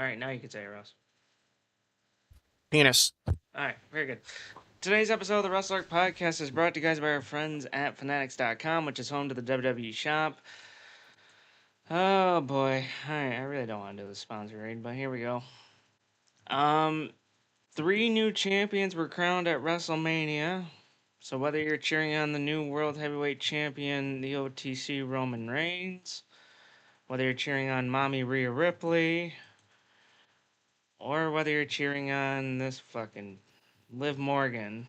All right, now you can say it, Ross. Penis. All right, very good. Today's episode of the Wrestle Arc Podcast is brought to you guys by our friends at Fanatics.com, which is home to the WWE shop. Oh boy, I really don't want to do the sponsor read, but here we go. 3 new champions were crowned at WrestleMania. So whether you're cheering on the new World Heavyweight Champion, the OTC Roman Reigns, whether you're cheering on Mommy Rhea Ripley, or whether you're cheering on this fucking Liv Morgan.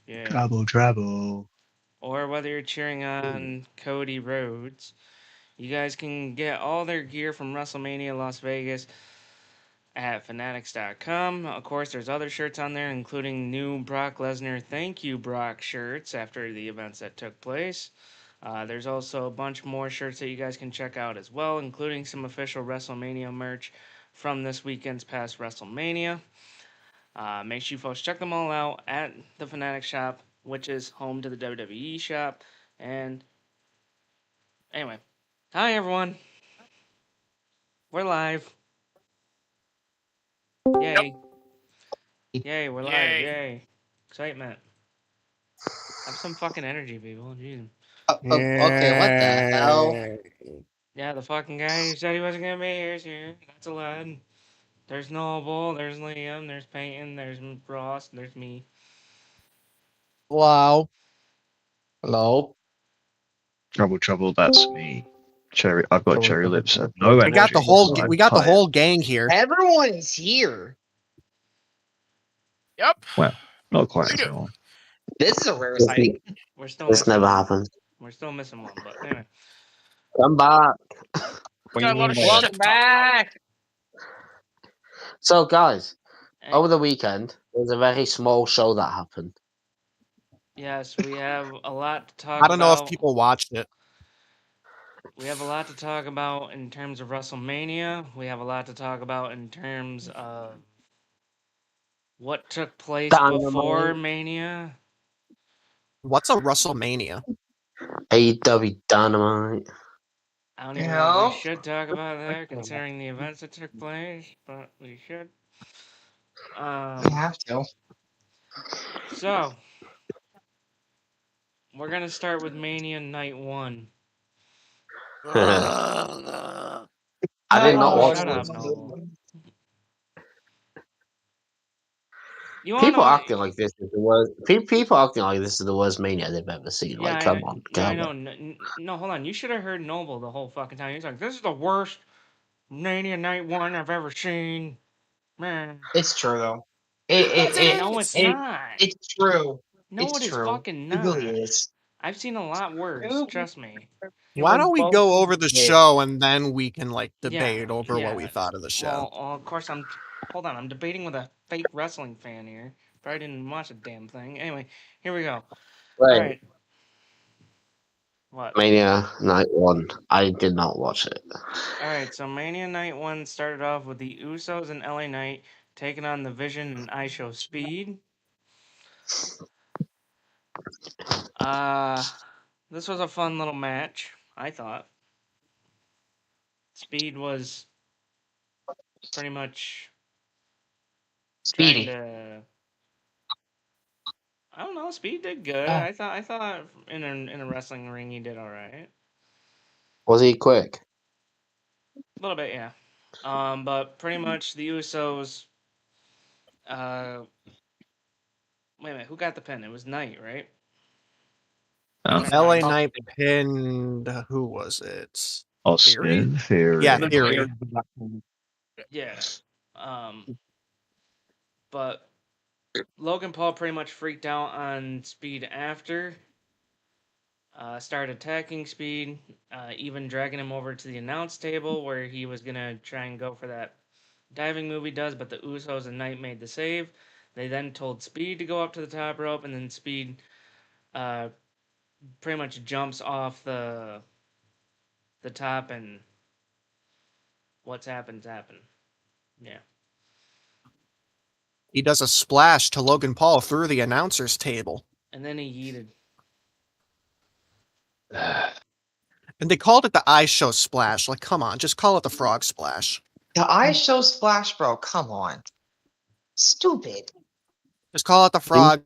Yeah. Trouble. Or whether you're cheering on Cody Rhodes. You guys can get all their gear from WrestleMania Las Vegas at Fanatics.com. Of course, there's other shirts on there, including new Brock Lesnar Thank You Brock shirts after the events that took place. There's also a bunch more shirts that you guys can check out as well, including some official WrestleMania merch from this weekend's past WrestleMania. Make sure you folks check them all out at the Fanatics shop, which is home to the WWE shop. And anyway, hi everyone. We're live. Yay. Yay, we're live. Yay. Excitement. Have some fucking energy, people. Jeez. Okay, what the hell? Yeah, the fucking guy who said he wasn't gonna be here is here. That's a lad. There's Noble, there's Liam, there's Peyton, there's Ross, there's me. Wow. Hello. Trouble. That's me. Cherry. I've got cherry lips. No We energy. got the whole I'm we got the tired. whole gang here. Everyone's here. Yep. Well, not quite We do. everyone. This is a rare sighting. We're still This missing never one. happened. We're still missing one, but anyway. Come back. We got a lot of Welcome shit to talk back. So, guys, Hey, over the weekend, there was a very small show that happened. yes, we have a lot to talk I don't know about. if people watched it. We have a lot to talk about in terms of WrestleMania. We have a lot to talk about in terms of what took place Dynamite. before Mania. What's a WrestleMania? AEW Dynamite. I don't even know if we should talk about that considering the events that took place, but we should. We have to. So, we're going to start with Mania Night 1. I did not Oh, watch shut up, this. Noble. You wanna People know- acting like this is the worst. People acting like this is the worst Mania they've ever seen. Yeah, Like, come on, Yeah, I come know. on. No, hold on. You should have heard Noble the whole fucking time. He's like, this is the worst Mania Night 1 I've ever seen. Man. It's true though. No, it's not. It's true. No, it's it is true. fucking It not. really is. I've seen a lot worse. Nope. Trust me. Why don't we go over the Yeah. show and then we can like Yeah, debate over yeah. what we thought of the show? Well, of course, Hold on, I'm debating with a fake wrestling fan here. Probably didn't watch a damn thing. Anyway, here we go. Right. All right. What? Mania Night 1. I did not watch it. All right, so Mania Night 1 started off with the Usos and LA Knight taking on the Vision and ISHO Speed. This was a fun little match, I thought. Speed was pretty much Speedy. I don't know. Speed did good. Oh. I thought in a wrestling ring he did all right. Was he quick? A little bit, yeah. But pretty much the Usos. Wait a minute. Who got the pin? It was Knight, right? LA Knight pinned. Who was it? Austin Theory. Yeah, Theory. Yeah. But Logan Paul pretty much freaked out on Speed after. Started attacking Speed, even dragging him over to the announce table where he was gonna try and go for that diving move he does, but the Usos and Knight made the save. They then told Speed to go up to the top rope, and then Speed pretty much jumps off the top, and what's happened. Yeah. He does a splash to Logan Paul through the announcer's table. And then he yeeted. And they called it the Ice Show Splash. Like, come on, just call it the Frog Splash. The Ice Show Splash, bro. Come on. Stupid. Just call it the Frog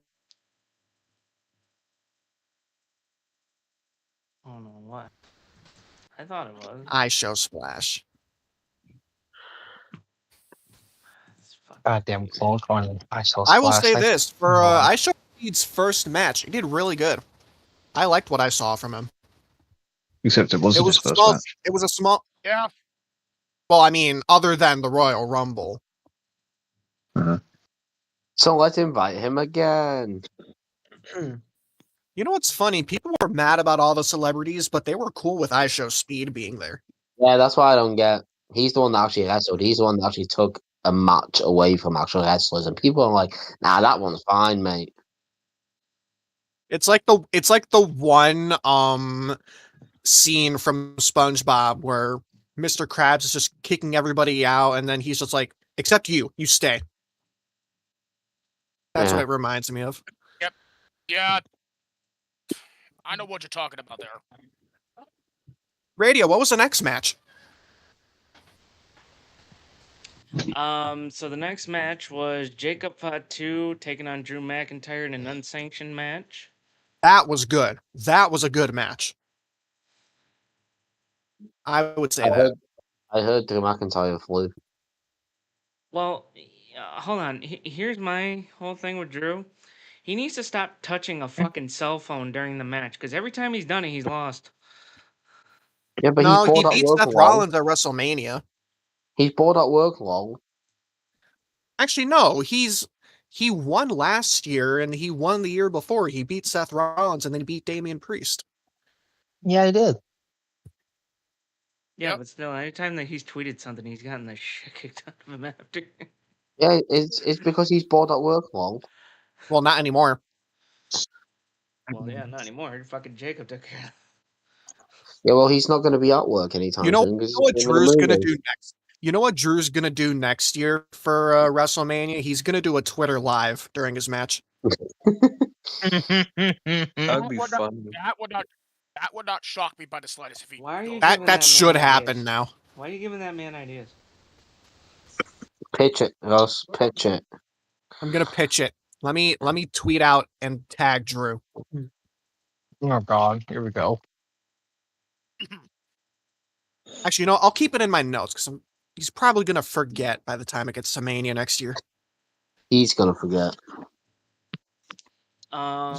I don't know what. I thought it was. Ice Show Splash. It's fucking Goddamn weird. close calling the Ice Show Splash. I will say this for come on. Ice Show Speed's first match, he did really good. I liked what I saw from him. Except it wasn't his first small. match. It was a small. Yeah. Well, I mean, other than the Royal Rumble. So let's invite him again. You know what's funny? People were mad about all the celebrities, but they were cool with Ice Show Speed being there. Yeah, that's why I don't get. He's the one that actually wrestled. He's the one that actually took a match away from actual wrestlers, and people are like, "Nah, that one's fine, mate." It's like the one scene from SpongeBob where Mr. Krabs is just kicking everybody out, and then he's just like, "Except you stay." That's Yeah. what it reminds me of. Yeah. I know what you're talking about there. Radio, what was the next match? So the next match was Jacob Fatu taking on Drew McIntyre in an unsanctioned match. That was good. That was a good match. I would say that. I heard Drew McIntyre flew. Well, hold on. Here's my whole thing with Drew. He needs to stop touching a fucking cell phone during the match, because every time he's done it, he's lost. Yeah, but No, he's he bored at beat work. Seth Rollins at WrestleMania. He's bored at work, lol. Actually, no, he won last year and he won the year before. He beat Seth Rollins and then beat Damian Priest. Yeah, he did. Yeah, Yep. but still, anytime that he's tweeted something, he's gotten the shit kicked out of him after. Yeah, it's because he's bored at work, lol. Well, not anymore. Well, yeah, not anymore. Fucking Jacob took care of it. Yeah, well, he's not going to be at work anytime You know soon. 'Cause he's what filming a Drew's gonna movie. do next? You know what Drew's gonna do next year for WrestleMania? He's gonna do a Twitter live during his match. That be would not- fun. That would not shock me by the slightest if he. Why are you goes- giving That that should man happen ideas? now. Why are you giving that man ideas? Pitch it, Ross. Pitch it. I'm gonna pitch it. Let me tweet out and tag Drew. Oh God, here we go. Actually, you know, I'll keep it in my notes because he's probably gonna forget by the time it gets to Mania next year. He's going to forget.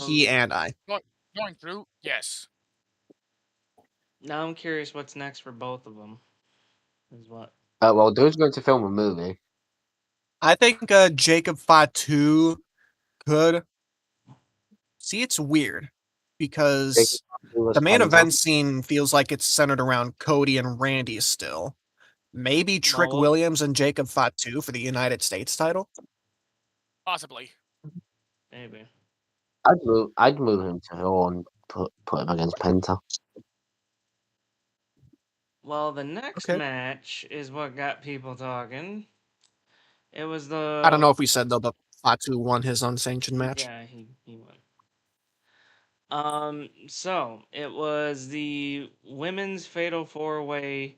He and I. Going through, yes. Now I'm curious what's next for both of them. Is what? Well, Drew's going to film a movie. I think Jacob Fatu could. See, it's weird because the main event scene feels like it's centered around Cody and Randy still. Maybe Trick No. Williams and Jacob Fatu for the United States title. Possibly. Maybe. I'd move him to Raw and put him against Penta. Well, the next Okay. match is what got people talking. It was the. I don't know if we said though, but Fatu won his unsanctioned match. Yeah, he won. So it was the women's Fatal 4-Way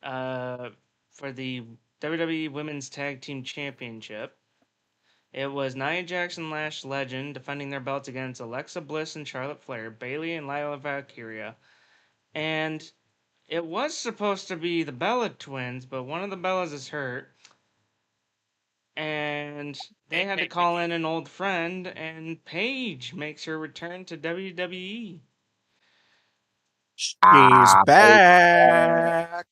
for the WWE Women's Tag Team Championship. It was Nia Jackson, Lash Legend defending their belts against Alexa Bliss and Charlotte Flair, Bayley and Lila Valkyria. And it was supposed to be the Bella twins, but one of the Bellas is hurt. And they had to call in an old friend, and Paige makes her return to WWE. She's Ah, back.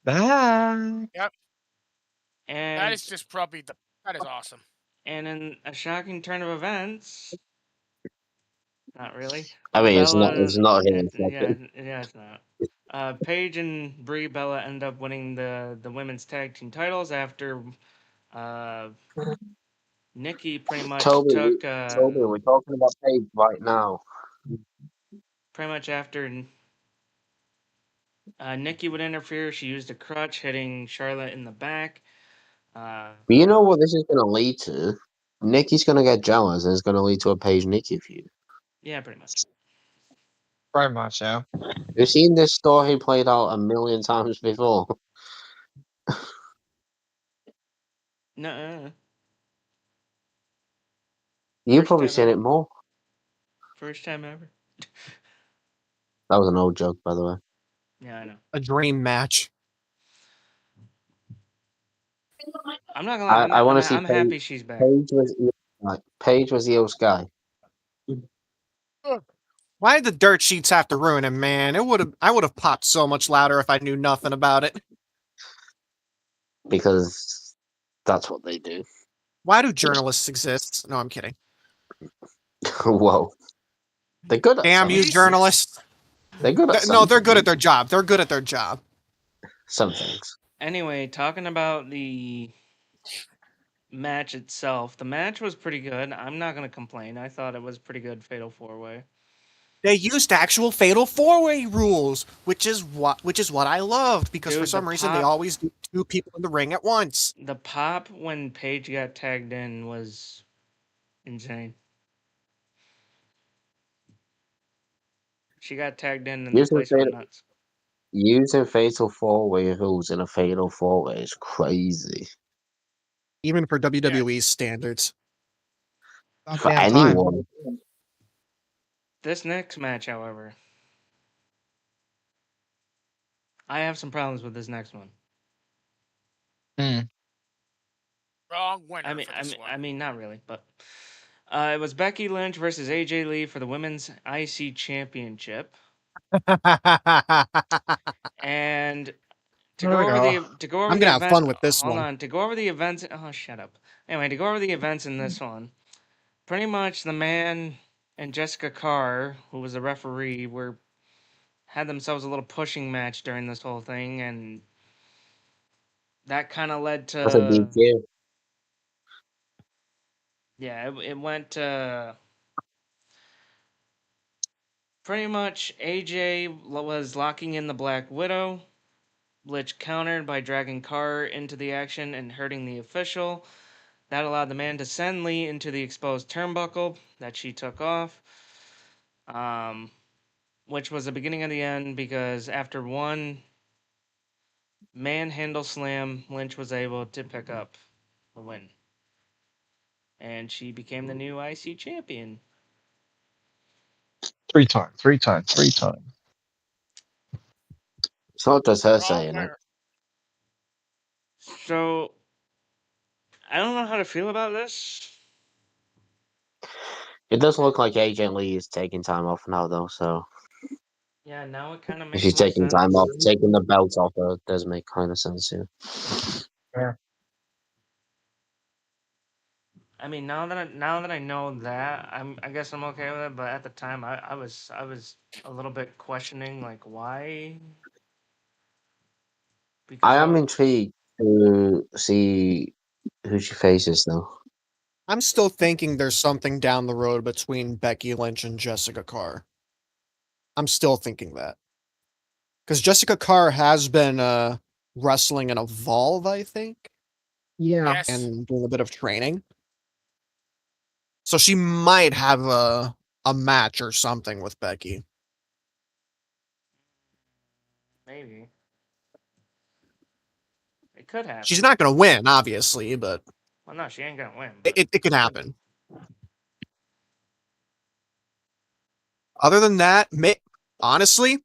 Back. And That is just probably that is awesome. And in a shocking turn of events, not really. I mean, it's not Yeah, him. it's not. Paige and Brie Bella end up winning the women's tag team titles after Nikki pretty much Toby, took we're talking about Paige right now. pretty much after Nikki would interfere. She used a crutch, hitting Charlotte in the back. But you know what this is going to lead to? Nikki's going to get jealous, and it's going to lead to a Paige Nikki feud. Yeah, pretty much. Pretty much, yeah. You've seen this story played out a million times before. Nuh-uh. You've First probably time seen ever. it more. First time ever. That was an old joke, by the way. Yeah, I know. A dream match. I'm not gonna lie. I want to see I'm happy she's back. Paige was the old guy. Why did the dirt sheets have to ruin him, man? I would have popped so much louder if I knew nothing about it. Because that's what they do. Why do journalists exist? No, I'm kidding. Whoa. They're good at Damn you, something. journalists. They're good at No, they're something. good at their job. They're good at their job. Some things. Anyway, talking about the match itself, the match was pretty good. I'm not gonna complain. I thought it was pretty good. Fatal 4-way. They used actual fatal 4-way rules, which is what I loved, because for Dude, some the reason they pop- always do 2 people in the ring at once. The pop when Paige got tagged in was insane. She got tagged in and the Using place went nuts. fatal 4-way rules in a fatal 4-way is crazy. Even for WWE's standards. About For damn time. anyone. This next match, however, I have some problems with this next one. Wrong winner for this one. I mean, not really, but it was Becky Lynch versus AJ Lee for the Women's IC Championship, and to go over I'm the gonna have event. fun with this hold one. on, to go over the events. Oh, shut up. Anyway, to go over the events in this one, pretty much the man and Jessica Carr, who was the referee, had themselves a little pushing match during this whole thing, and that kind of led to That's a DQ. yeah, it went to pretty much AJ was locking in the Black Widow. Lich countered by dragging Carr into the action and hurting the official. That allowed the man to send Lee into the exposed turnbuckle that she took off, which was the beginning of the end, because after one manhandle slam, Lynch was able to pick up the win. And she became the new IC champion. 3 times. It's not just her Wrong saying it. winner. So, I don't know how to feel about this. It does look like AJ Lee is taking time off now, though, so. Yeah, now it kind of If makes she's more taking sense. time off, taking the belt off her does make kind of sense, yeah. I mean, now that I know that, I guess I'm okay with it. But at the time, I was a little bit questioning, like, why? Because I am intrigued to see who she faces, though. I'm still thinking there's something down the road between Becky Lynch and Jessica Carr. I'm still thinking that. Because Jessica Carr has been wrestling in Evolve, I think. Yeah. Yes. And doing a bit of training. So she might have a match or something with Becky. maybe it could happen. She's not going to win, obviously, but Well, no, she ain't gonna win. But it can happen. Other than that, honestly,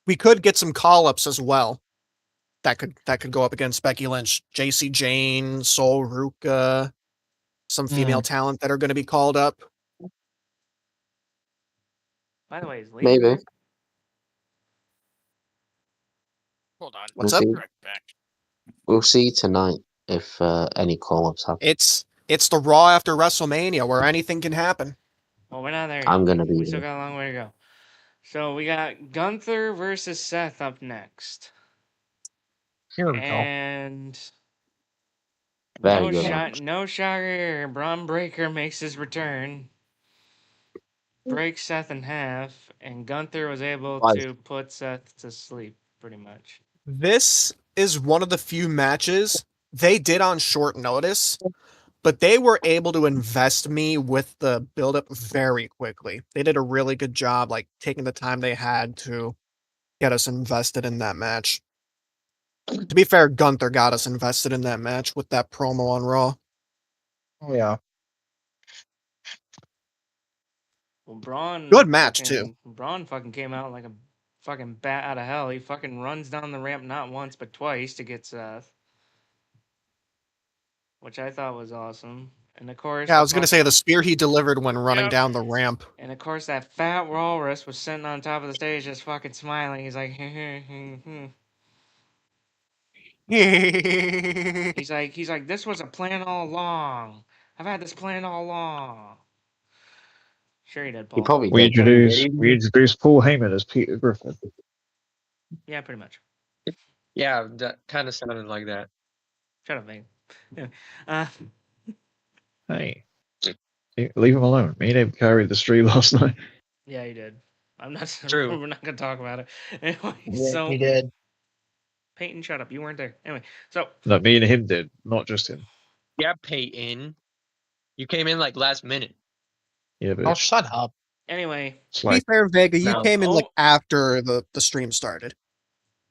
we could get some call-ups as well. That could go up against Becky Lynch, JC Jane, Sol Ruka, some female talent that are going to be called up. By the way, is Lee Maybe. back? Hold on. What's We'll up? see. Right back. We'll see tonight if any call-ups happen. It's the Raw after WrestleMania where anything can happen. Well, we're not there yet. I'm going to be We still there. got a long way to go. So we got Gunther versus Seth up next. Here we go. And Very good match. no shocker, Braun Breaker makes his return. Breaks Seth in half, and Gunther was able Twice. to put Seth to sleep, pretty much. This is one of the few matches they did on short notice but they were able to invest me with the build-up very quickly. They did a really good job, like taking the time they had to get us invested in that match. To be fair, Gunther got us invested in that match with that promo on Raw. Oh yeah. Well, Braun. Good match, too. Braun fucking came out like a fucking bat out of hell. He fucking runs down the ramp not once but twice to get Seth, which I thought was awesome. And of course, Yeah, I was gonna say the spear he delivered when running Yep. down the ramp. And of course, that fat walrus was sitting on top of the stage, just fucking smiling. He's like, he's like, this was a plan all along. I've had this plan all along. Sure, he did, He Paul. probably We did. didn't introduced Paul Heyman as Peter Griffin. Yeah, pretty much. Yeah, that kind of sounded like that. Shut up, mate. Yeah. Hey, leave him alone. Me and him carried the street last night. Yeah, he did. I'm not. True. We're not gonna talk about it. Anyway, Yeah, so he did. Peyton, shut up. You weren't there. Anyway, so No, me and him did, not just him. Yeah, Peyton. You came in like last minute. Yeah, but Oh, shut up. anyway, it's To be like fair, Vega, you No. came in like Oh. after the stream started.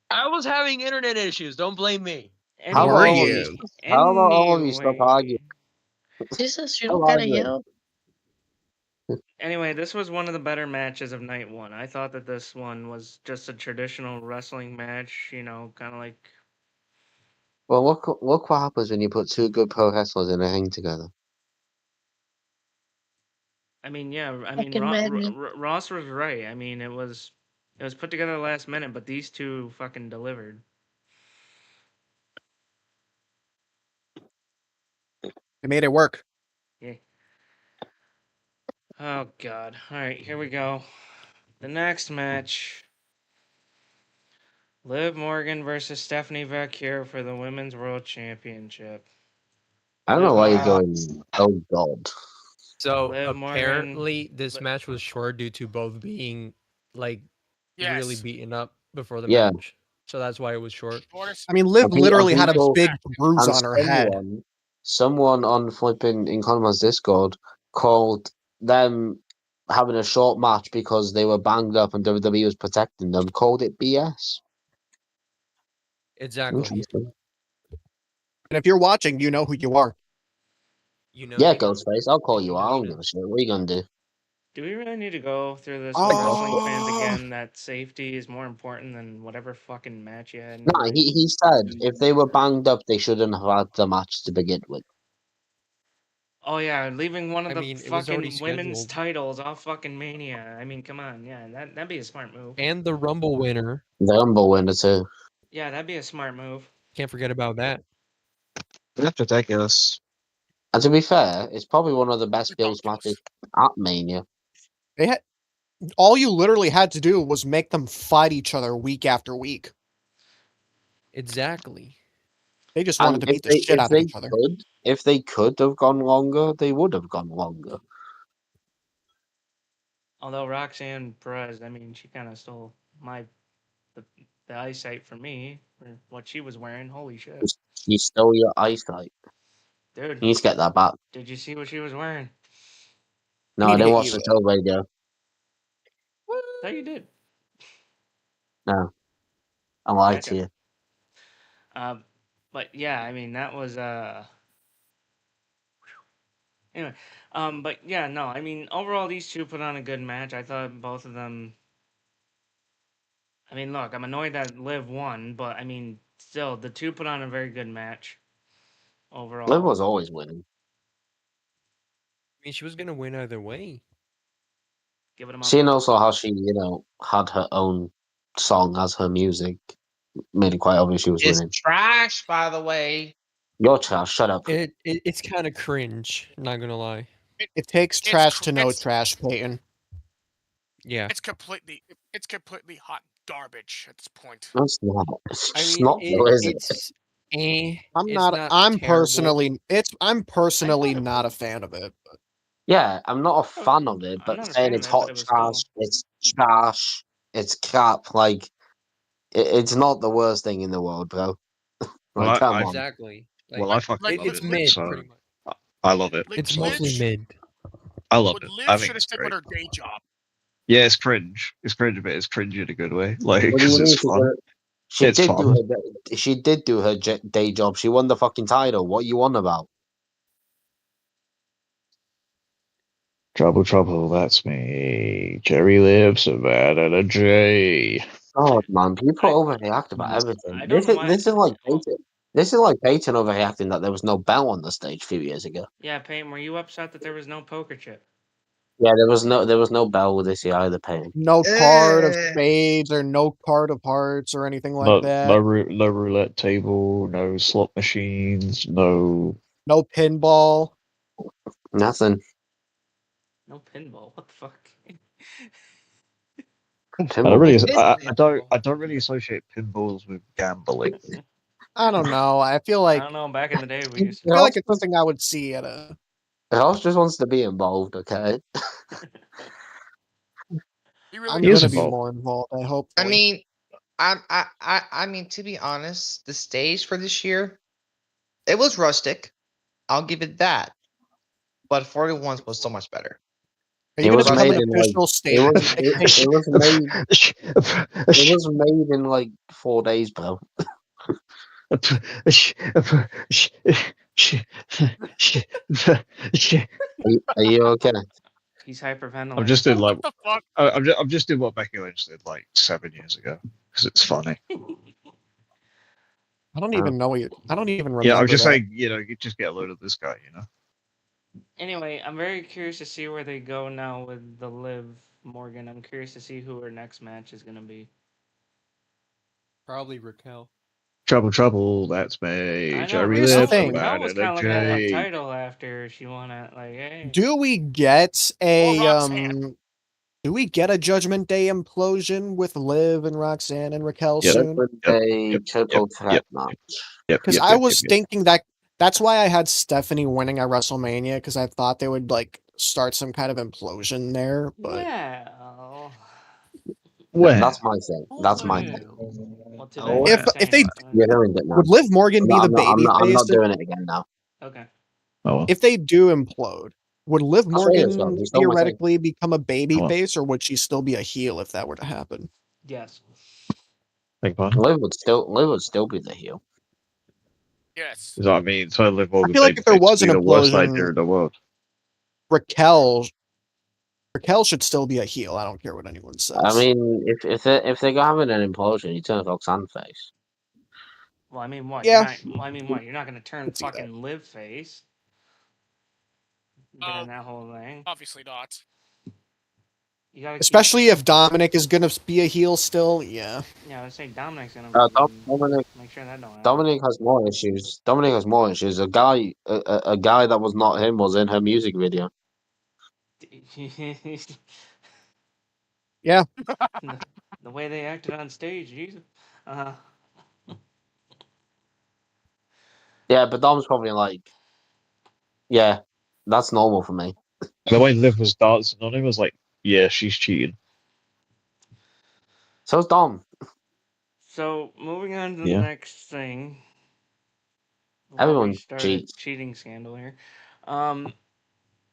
I was having internet issues. Don't blame me. How Were about all of you? you? How about all of you stop arguing? Jesus, you How don't gotta arguing? yell. Anyway, this was one of the better matches of night one. I thought that this one was just a traditional wrestling match, you know, kind of like. Well, look what happens when you put two good pro wrestlers in a ring together. I mean, yeah. I mean, Fucking madman. Ross was right. I mean, it was put together last minute, but these two fucking delivered. They made it work. Yeah. Oh God! All right, here we go. The next match: Liv Morgan versus Stephanie Vaquer for the Women's World Championship. I don't know why you're Wow. going. Oh God. So Liv Morgan- apparently this Li- match was short due to both being like really Yes. beaten up before the Yeah. match. So that's why it was short. Shortest. I mean, Liv think- literally I had a think big so. bruise And on her head. someone on flipping in Connor's Discord called them having a short match because they were banged up and WWE was protecting them. Called it BS. Exactly. Interesting. And if you're watching, you know who you are. You know. Yeah, me. Ghostface, I'll call you You out. I know don't me. give a shit. What are you gonna do? Do we really need to go through this Oh. with wrestling fans again? That safety is more important than whatever fucking match you had. in your No, ring? he said if they were banged up, they shouldn't have had the match to begin with. Oh yeah, leaving one of I the mean, it was already fucking women's scheduled. titles off fucking Mania. I mean, come on, yeah, that'd be a smart move. And the Rumble winner. The Rumble winner too. Yeah, that'd be a smart move. Can't forget about that. that's ridiculous. And to be fair, it's probably one of the best built Ridiculous. matches at Mania. They had all you literally had to do was make them fight each other week after week. Exactly. They just wanted And to beat the shit out of each other. If they could have gone longer, they would have gone longer. Although Roxanne Perez, I mean, she kind of stole the eyesight from me for what she was wearing. Holy shit, You stole your eyesight. dude! You need to get that back. Did you see what she was wearing? No, Need I to didn't get watch you the in. show radio. Thought you did. No. I lied Gotcha. to you. But yeah, I mean that was Anyway, but yeah, no, I mean overall these two put on a good match. I thought both of them. I mean, look, I'm annoyed that Liv won, but I mean, still, the two put on a very good match overall. Liv was always winning. I mean, she was gonna win either way. Give it a Seeing month. also how she, had her own song as her music made it quite obvious she was It's winning. trash, by the way. Your child, shut up. It's kind of cringe. Not gonna lie. It takes It's trash cr- to know it's- trash, Peyton. Yeah. It's completely hot garbage at this point. No, it's not. It's I just mean, not, though, is it? it's I'm terrible. personally not a fan of it. But Yeah, I'm not a fan of it, I'm but not a saying fan it's of it, but hot it was trash, cool. it's trash, it's crap, like, it's not the worst thing in the world, bro. Well, Like, come I- on. Exactly. Well, I fucking Like, love it's it. mid, So pretty much. I love it. It's Liv mostly mid. I love But it. Liv I think should have it's stick great. with her day job. Yeah, it's cringe. It's cringe, but it's cringe in a good way. Like, What do you because mean? it's fun. It's fun. She did do her day job. She won the fucking title. What you on about? Trouble, trouble, that's me. Jerry Lib, Savannah J. God, man, people overreact about everything. I don't know why. This is like Peyton. This is like Peyton overreacting that there was no bell on the stage a few years ago. Yeah, Peyton, were you upset that there was no poker chip? Yeah, there was no bell this year either, Peyton. No card of spades or no card of hearts or anything like that. No roulette table, no slot machines, no. No pinball. Nothing. No pinball. What the fuck? I don't really associate pinballs with gambling. I don't know. I feel I like don't know. Back in the day, we used I feel like it's something I would see at a. House just wants to be involved, okay? I'm is gonna be involved. more involved. I hope. I mean, I mean, to be honest, the stage for this year, it was rustic. I'll give it that. But 41's was so much better. Are you It gonna was become made an in, like, official statement? It was made in like 4 days, bro. Are you okay? He's hyperventilating. I'm just in like. What the fuck? I'm just in what Becky Lynch did like 7 years ago because it's funny. I don't even know you. I don't even remember. Yeah, I'm just that. saying, you just get a load of this guy, Anyway, I'm very curious to see where they go now with the Liv Morgan. I'm curious to see who her next match is gonna be. Probably Raquel. Trouble, that's I me. know Jerry Here's the Lip, thing. Raquel was kind of looking at that Jay. title after she won it. Like, hey. Do we get a Or Roxanne. Do we get a Judgment Day implosion with Liv and Roxanne and Raquel Yep. soon? A triple threat match. Because I was thinking that's why I had Stephanie winning at WrestleMania because I thought they would like start some kind of implosion there. But Yeah. When? That's my thing. That's my thing. Well, Oh, today if they You're hearing it now. would Liv Morgan be the baby I'm not face? doing it again now. Okay. Oh, If they do implode, would Liv I'll say this, Morgan though, it's not my thing. theoretically become a baby Come on. face, or would she still be a heel if that were to happen? Yes. big pardon. Liv would still be the heel. Yes. Is that what I mean? So Liv Morgan. I feel like if there was an the worst implosion- idea in the world. Raquel should still be a heel. I don't care what anyone says. I mean, if they're having an implosion, you turn Roxanne face. Well, I mean, what? Yeah. You're not gonna turn Could see that. fucking Liv face. During that whole thing. Obviously not. You gotta Especially if Dominic is gonna be a heel still. Yeah. Yeah, I would say Dominic's gonna Dominic make sure that don't happen. Dominic has more issues. Dominic has more issues. A guy that was not him was in her music video. Yeah. The way they acted on stage, Jesus. Yeah, but Dom's probably like, yeah, that's normal for me. The way Liv was dancing on him was like, yeah, she's cheating. So's Dom. So moving on to the Yeah. next thing. Everyone We started cheats. cheating scandal here.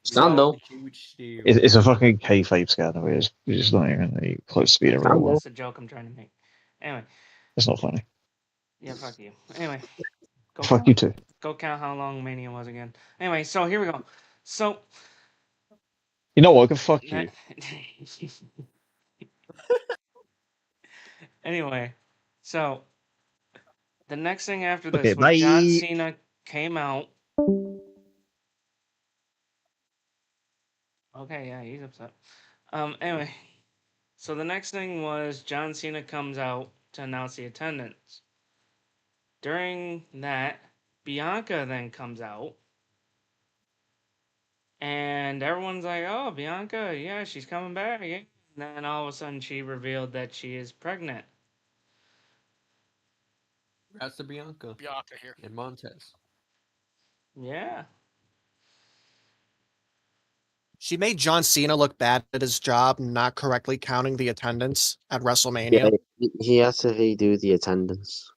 Scandal. It's a fucking kayfabe scandal. It's just not even close to being a real one. That's the joke I'm trying to make. Anyway, It's not funny. yeah, fuck you. Anyway, go Fuck you too. Go count how long Mania was again. Anyway, so here we go. So You know what? Fuck you. Anyway, so the next thing after this Okay, was bye. John Cena came out. Okay, yeah, he's upset. Anyway, so the next thing was John Cena comes out to announce the attendance. During that, Bianca then comes out. And everyone's like, oh, Bianca, yeah, she's coming back. Yeah. And then all of a sudden she revealed that she is pregnant. That's the Bianca here. and Montez. Yeah. She made John Cena look bad at his job, not correctly counting the attendance at WrestleMania. Yeah, he has to redo the attendance.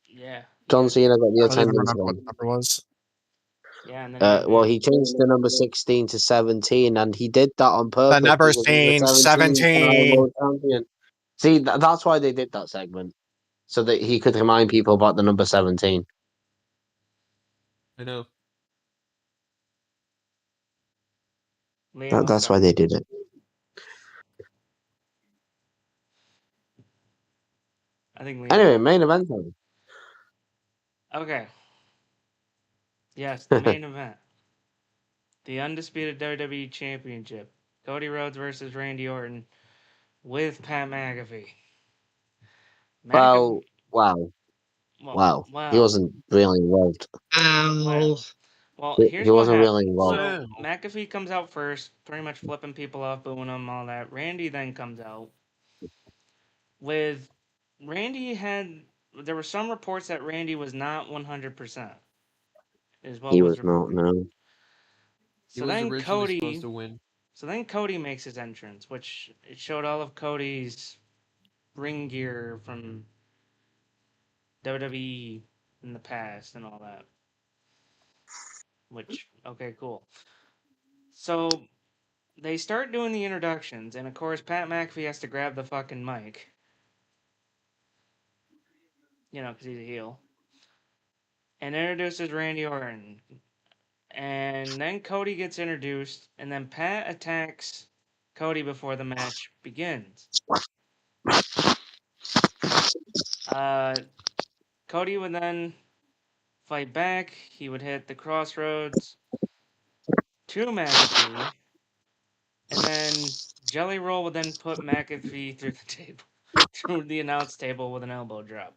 Yeah. John Cena got the I don't even attendance remember what wrong. the number was. Yeah, and then Well, he changed the number 16 to 17, and he did that on purpose. The number because he's the 17. world champion. See, that's why they did that segment, so that he could remind people about the number 17. I know. Liam, That's why they did it. I think Liam. Anyway, main event time. Okay. Yes, the main event. The undisputed WWE Championship. Cody Rhodes versus Randy Orton with Pat McAfee. Wow. Well, He wasn't really involved. Well, He here's what wasn't happened. really involved. So McAfee comes out first, pretty much flipping people off, booing them, all that. Randy then comes out with there were some reports that Randy was not 100%. Is what He was was not, reported. no. He So was then originally supposed to win. So then Cody makes his entrance, which it showed all of Cody's ring gear from WWE in the past and all that. Which, okay, cool. So they start doing the introductions, and of course, Pat McAfee has to grab the fucking mic. You know, because he's a heel. And introduces Randy Orton. And then Cody gets introduced, and then Pat attacks Cody before the match begins. Cody would then fight back. He would hit the crossroads to McAfee. And then Jelly Roll would then put McAfee through the table, through the announce table with an elbow drop.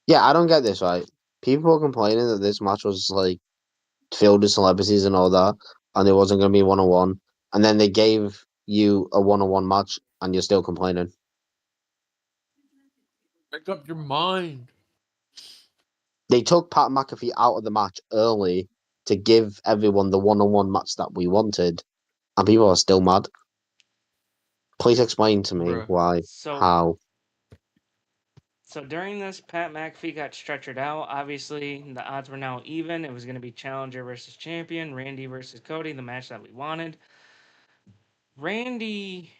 Yeah, I don't get this, right? People were complaining that this match was like filled with celebrities and all that, and it wasn't going to be 1-on-1. And then they gave you a 1-on-1 match, and you're still complaining. Make up your mind. They took Pat McAfee out of the match early to give everyone the 1-on-1 match that we wanted, and people are still mad. Please explain to me why, how. So during this, Pat McAfee got stretchered out. Obviously, the odds were now even. It was going to be challenger versus champion, Randy versus Cody, the match that we wanted. Randy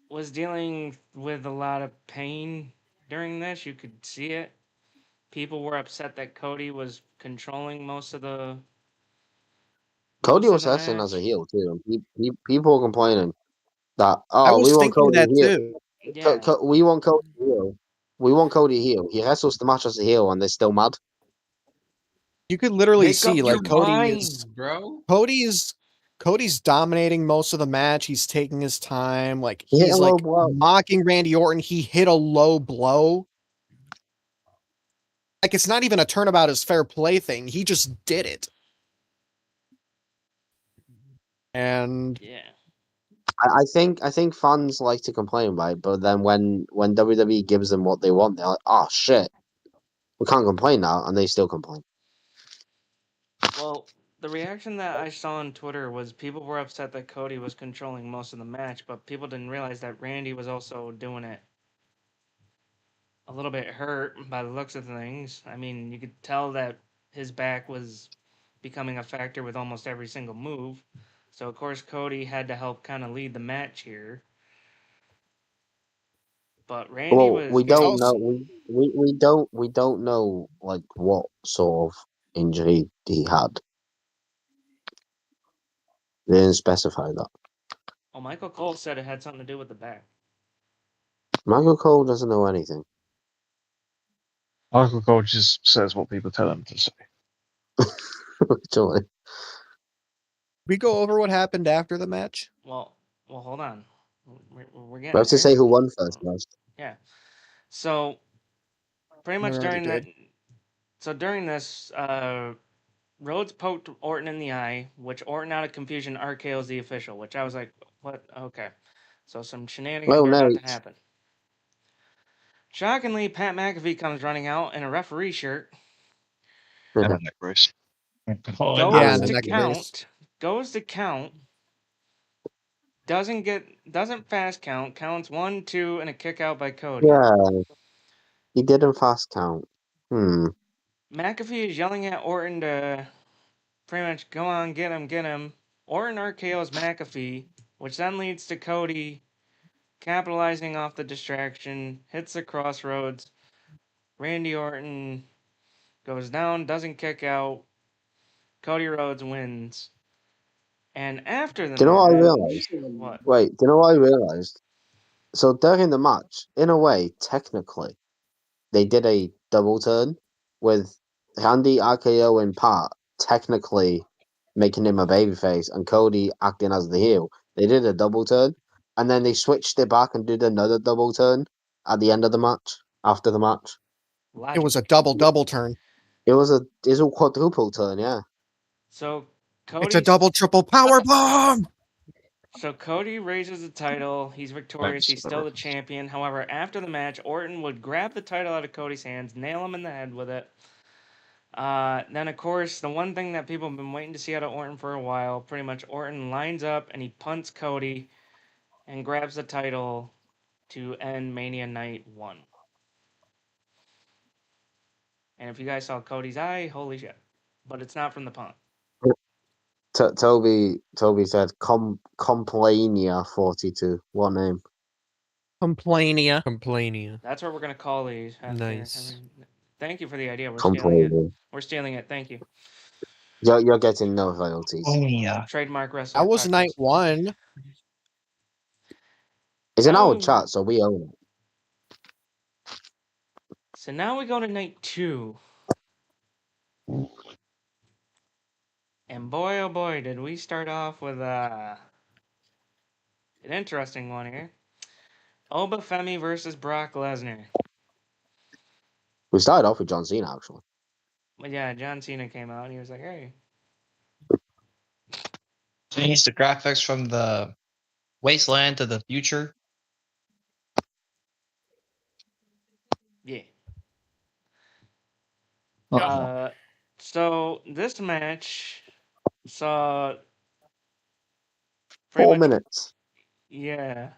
was dealing with a lot of pain during this. You could see it. People were upset that Cody was controlling most of the. Cody was wrestling as a heel too. People were complaining that we want Cody heel. Yeah. We want Cody heel. We want Cody heel. He wrestles the match as a heel, and they're still mad. You could literally Make see up like your Cody mind, is bro. Cody's dominating most of the match. He's taking his time. Like He hit he's a low like blow. mocking Randy Orton. He hit a low blow. Like it's not even a turnabout his fair play thing. He just did it. And yeah. I think fans like to complain, right? But then when WWE gives them what they want, they're like, "Oh shit, we can't complain now," and they still complain. Well, the reaction that I saw on Twitter was people were upset that Cody was controlling most of the match, but people didn't realize that Randy was also doing it a little bit hurt by the looks of things. I mean, you could tell that his back was becoming a factor with almost every single move. So of course Cody had to help kind of lead the match here. But Randy was. We don't know. We don't know like what sort of injury he had. They didn't specify that. Well, Michael Cole said it had something to do with the back. Michael Cole doesn't know anything. Michael Cole just says what people tell him to say. Totally. we go over what happened after the match. Well, hold on. We're getting. We have to say who won first, guys. Yeah. So, pretty much during that. So during this, Rhodes poked Orton in the eye, which Orton, out of confusion, RKO's the official. Which I was like, what? Okay. So some shenanigans are about to happen. Shockingly, Pat McAfee comes running out in a referee shirt. And a neck brace. Goes to count. doesn't fast count, counts 1, 2, and a kick out by Cody. Yeah, he didn't fast count. McAfee is yelling at Orton to pretty much go on, get him, get him. Orton RKO's McAfee, which then leads to Cody capitalizing off the distraction, hits the crossroads. Randy Orton goes down, doesn't kick out. Cody Rhodes wins. And after the Do you know what I match, realized? what? Wait, do you know what I realized? So during the match, in a way, technically, they did a double turn with Randy, RKO, and Pat technically making him a babyface and Cody acting as the heel. They did a double turn, and then they switched it back and did another double turn at the end of the match. After the match, It was a Logic. double turn. it's a quadruple turn. Yeah, So It's a Cody's double triple power bomb. So Cody raises the title. He's victorious. He's still the Reference. champion. However, after the match, Orton would grab the title out of Cody's hands, nail him in the head with it. Then, of course, the one thing that people have been waiting to see out of Orton for a while, pretty much Orton lines up and he punts Cody and grabs the title to end Mania Night 1. And if you guys saw Cody's eye, holy shit. But it's not from the punt. Toby said Complania 42. What name? Complainia. Complainia. That's what we're going to call these. Nice. Thank you for the idea. We're stealing it. Complania. We're stealing it. Thank you. You're getting no royalties. Yeah. Trademark Wrestle That was Arc night Podcast. 1. It's in our Oh. chat, so we own it. So now we go to night 2. And boy, oh boy, did we start off with an interesting one here. Oba Femi versus Brock Lesnar. We started off with John Cena, actually. But yeah, John Cena came out and he was like, hey. Change the graphics from the wasteland to the future. Yeah. Uh-oh. So this match saw... pretty 4 much- minutes. Yeah.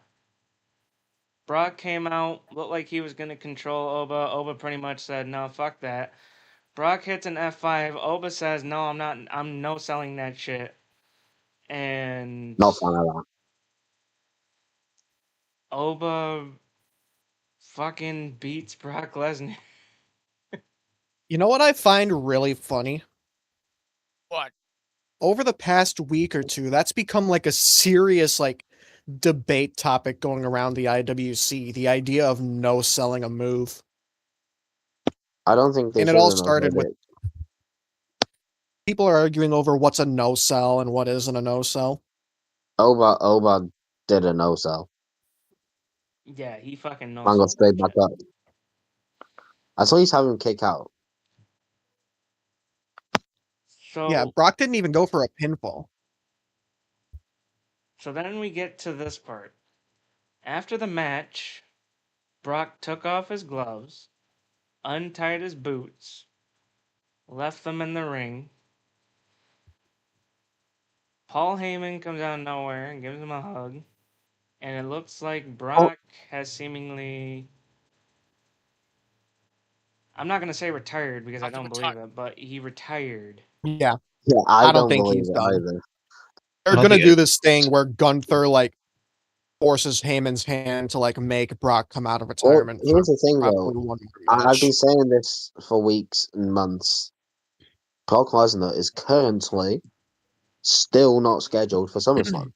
Brock came out, looked like he was going to control Oba. Oba pretty much said, no, fuck that. Brock hits an F5. Oba says, no, I'm no selling that shit. And Not fan of that. Oba fucking beats Brock Lesnar. You know what I find really funny? What? Over the past week or two, that's become like a serious debate topic going around the IWC. The idea of no selling a move. I don't think they And it should all have started done with it. people are arguing over what's a no sell and what isn't a no sell. Oba did a no sell. Yeah, he fucking knows. Man got straight back up. I saw he's having him kick out. So Yeah, Brock didn't even go for a pinfall. So then we get to this part. After the match, Brock took off his gloves, untied his boots, left them in the ring. Paul Heyman comes out of nowhere and gives him a hug. And it looks like Brock has seemingly... I'm not going to say retired because I don't believe it, but he retired. Yeah. Yeah, I don't don't think believe he's it done. either. They're Not gonna the- do this thing where Gunther forces Heyman's hand to make Brock come out of Well, retirement. here's the thing, though. Probably one I've match. been saying this for weeks and months. Brock Lesnar is currently still not scheduled for SummerSlam.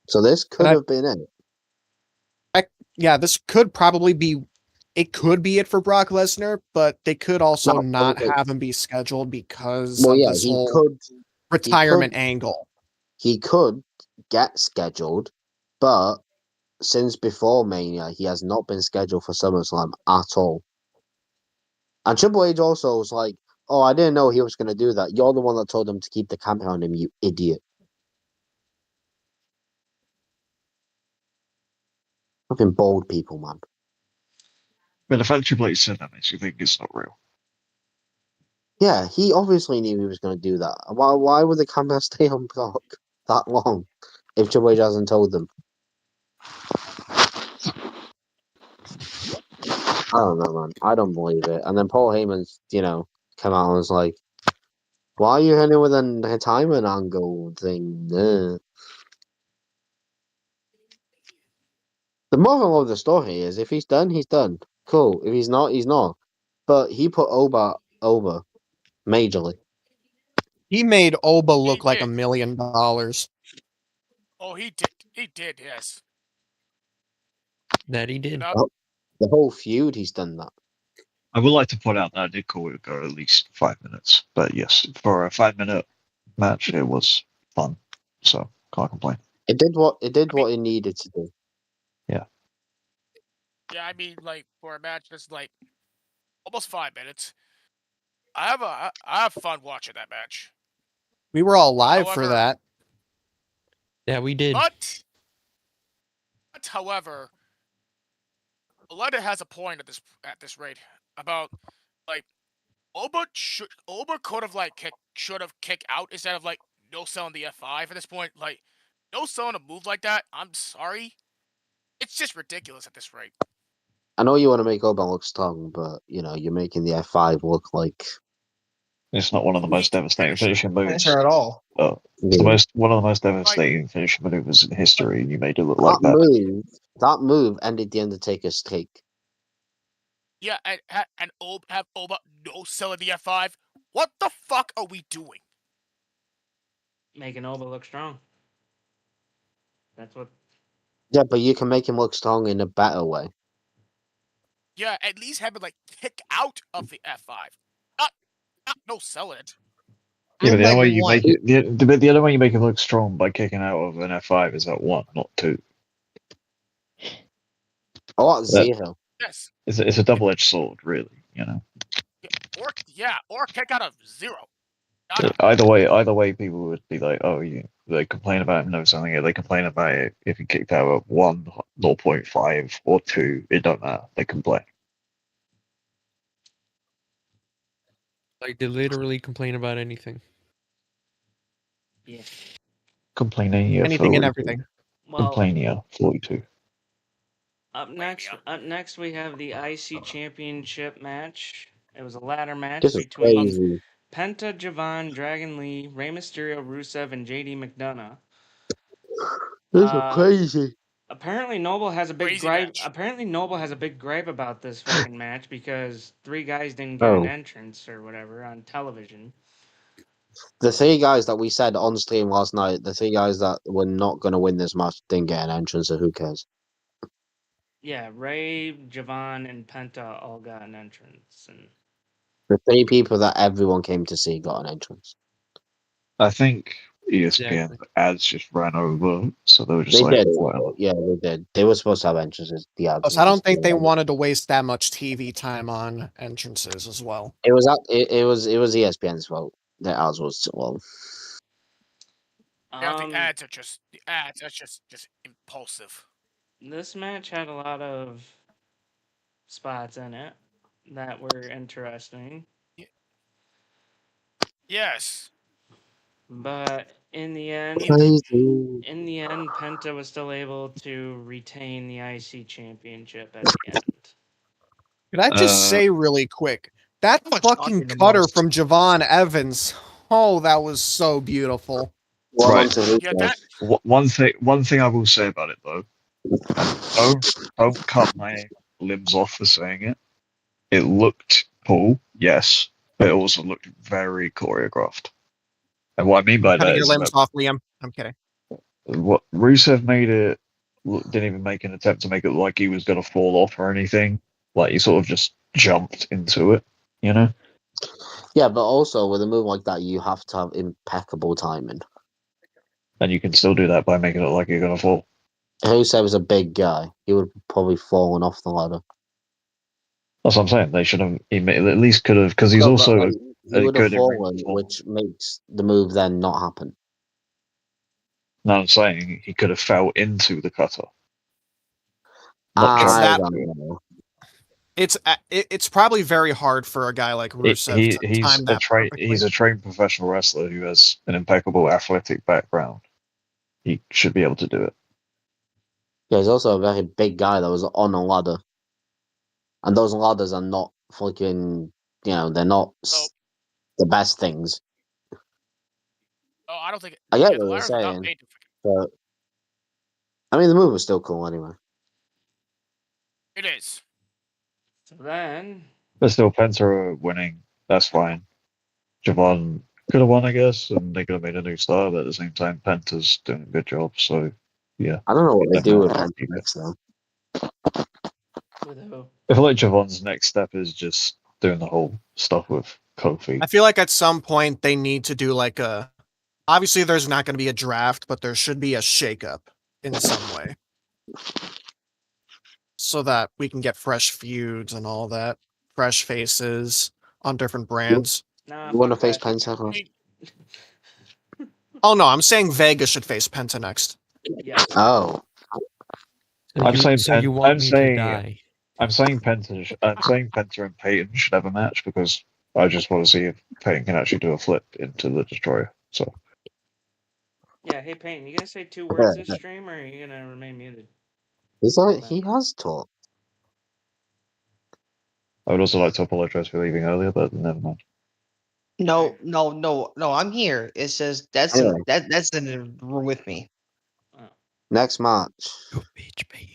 So this could I- have been it. Yeah, this could probably be. It could be it for Brock Lesnar, but they could also No, not okay. have him be scheduled because Well, of yeah, this he whole could. retirement angle. He could get scheduled, but since before Mania, he has not been scheduled for SummerSlam at all. And Triple H also was like, "Oh, I didn't know he was going to do that. You're the one that told him to keep the camera on him, you idiot." Fucking bold people, man. But the fact Triple H said that makes you think it's not real. Yeah, he obviously knew he was going to do that. Why would the camera stay on Brock that long? if Triple H hasn't told them. I don't know, man. I don't believe it. And then Paul Heyman's, come out and was like, "Why are you hitting with a timing angle thing?" The moral of the story is, if he's done, he's done. Cool. If he's not, he's not. But he put Oba over majorly. He made Oba look like did. $1 million. Oh, he did. He did. Yes. That he did. The whole feud, he's done that. I would like to point out that I did call it go at least 5 minutes, but yes, for a 5-minute match, it was fun, so can't complain. It did what it needed to do. Yeah, I mean, like for a match that's like almost 5 minutes, I have fun watching that match. We were all live for However- that. Yeah, we did. But however, Aletta has a point at this rate about like Oba could have should have kicked out instead of like no selling the F5 at this point. Like no selling a move like that. I'm sorry, it's just ridiculous at this rate. I know you want to make Oba look strong, but you're making the F5 look like It's not one of the most devastating finishing moves. Answer at all. It's one of the most devastating finishing maneuvers in history, and you made it look like that. That move ended the Undertaker's streak. Yeah, and have Oba no selling the F5. What the fuck are we doing? Making Oba look strong. That's what. Yeah, but you can make him look strong in a better way. Yeah, at least have him like kick out of the F5. Not no sell it. Yeah, but the Like other way you what? make it, the other way you make it look strong by kicking out of an F5 is at 1, not 2. Oh, that's 0. Yes. It's a double-edged sword, really. Or kick out of 0. Either way, people would be like, "Oh, they complain about him no selling it. They complain about it if he kicked out at 1, 0.5, or 2. It don't matter. They complain." Like, they literally complain about anything. Yeah. Complaining. Anything and everything. Well, Complainia 42. up next we have the IC Championship match. It was a ladder match This is between crazy. Penta, Javon, Dragon Lee, Rey Mysterio, Rusev, and JD McDonough. This is crazy. Apparently Noble has a big Crazy gripe. match. Apparently Noble has a big gripe about this fucking match because 3 guys didn't get an entrance or whatever on television. The 3 guys that we said on stream last night, the 3 guys that were not going to win this match didn't get an entrance, so who cares? Yeah, Ray, Javon, and Penta all got an entrance, and The 3 people that everyone came to see got an entrance. I think ESPN Exactly. ads just ran over, so they were just They like, did. "Well, Yeah, they did. They were supposed to have entrances. The ads. I don't think they wanted to waste that much TV time on entrances as well. It was ESPN's fault. The ads was too long. Yeah, the ads are just impulsive. This match had a lot of spots in it that were interesting. Yes. But in the end, Crazy. Penta was still able to retain the IC championship at the end. Could I just say really quick, that Much fucking talking the cutter most. from Javon Evans, oh, that was so beautiful. Right. Yeah, One thing I will say about it though, don't cut my limbs off for saying it. It looked cool, yes, but it also looked very choreographed. And what I mean by Cutting that your is limbs off, Liam. I'm kidding. what Rusev made it didn't even make an attempt to make it like he was going to fall off or anything. Like he sort of just jumped into it, you know. Yeah, but also with a move like that, you have to have impeccable timing. And you can still do that by making it look like you're going to fall. Rusev was a big guy. He would have probably fallen off the ladder. That's what I'm saying. They should have. He at least could have, because he's No, but, also like, he would have good in fallen, ring form. which makes the move then not happen. No, I'm saying he could have fell into the cutter. It's jumped that- into it. It's probably very hard for a guy like Rusev to time that perfectly. He's a trained professional wrestler who has an impeccable athletic background. he should be able to do it. Yeah, he's also a very big guy that was on a ladder. And those ladders are not fucking, they're not the best things. Oh, I don't think. I get Yeah, the what you're ladder's are not saying, made to. but I mean, the move was still cool anyway. It is. So then, But still, Penta winning, that's fine. Javon could have won, I guess, and they could have made a new star, but at the same time, Penta's doing a good job, so yeah. I don't know what they do with Definitely. him next though. with who? I feel like Javon's next step is just doing the whole stuff with Kofi. I feel like at some point they need to do like a. Obviously, there's not going to be a draft, but there should be a shakeup in some way, so that we can get fresh feuds and all that, fresh faces on different brands. Nah, You want to fuck face that. Penta? Oh no, I'm saying Vega should face Penta next. Yes. Oh, So I'm you, saying so you Pen- want I'm me saying- to die? I'm saying Penta and Peyton should have a match because I just want to see if Peyton can actually do a flip into the Destroyer. So Yeah, hey Payne, you gonna say 2 words this stream, or are you gonna remain muted? he has talked. I would also like to apologize for leaving earlier, but never mind. No, I'm here. It's just that's Anyway. that's in the room with me. Next match. You bitch, man.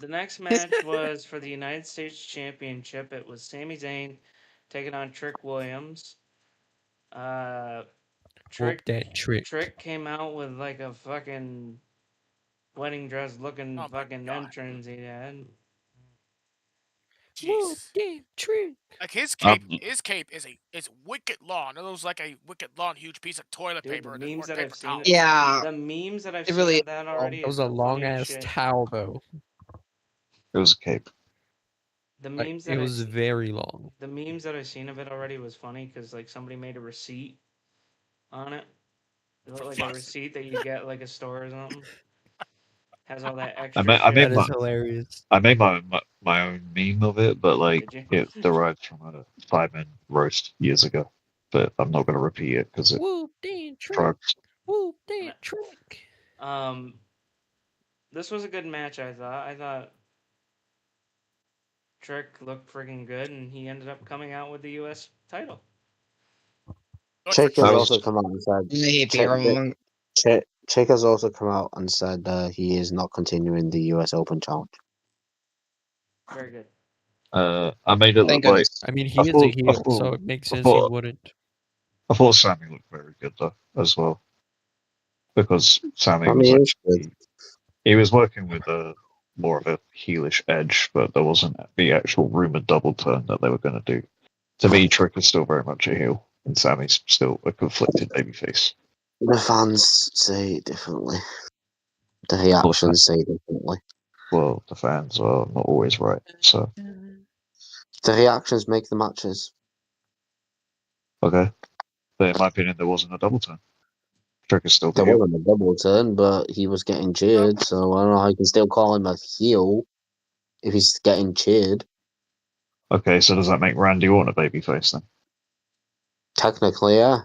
The next match was for the United States Championship. It was Sami Zayn taking on Trick Williams. Whoop Trick that trick. Trick came out with like a fucking wedding dress looking Oh my fucking God. entrance he had. Whoop Jeez. that trick. Like his Um, cape is wicked long. It looks like a wicked long, huge piece of toilet Dude, paper. the and memes that paper I've seen. towels. Yeah, The memes that I've It seen really of that already That was is a the long funniest ass shit. towel though. It was a cape. The Like, memes it that was very long. the memes that I've seen of it already was funny because like somebody made a receipt on it. It looked like a Yes. receipt that you get like a store or something. Has all that I extra made shit. That my is hilarious. I made my own meme of it, but like Did you? it derived from a 5-man roast years ago. But I'm not going to repeat it because it Whoop that trick. drugs. Whoop that trick. This was a good match. I thought Trick looked freaking good, and he ended up coming out with the U.S. title. Good Chick for has I Trick. was- also come out and said. I hate Chick, being Chick has also come out and said he is not continuing the U.S. Open challenge. Very good. I made it Thank look like goodness. I mean, he I is a thought- I heel, thought- so it makes I sense he thought- wouldn't. I thought Sammy looked very good though as well because Sammy I was mean, it's actually he was working with a more of a heelish edge, but there wasn't the actual rumored double turn that they were going to do. To me, Trick is still very much a heel, and Sammy's still a conflicted babyface. The fans say it differently. The reactions say differently. Well, the fans are not always right, so The reactions make the matches. okay. But in my opinion, there wasn't a double turn. Trick is still the There heel. wasn't a double turn, but he was getting cheered, so I don't know how you can still call him a heel if he's getting cheered. Okay, so does that make Randy Orton a babyface then? Technically, yeah.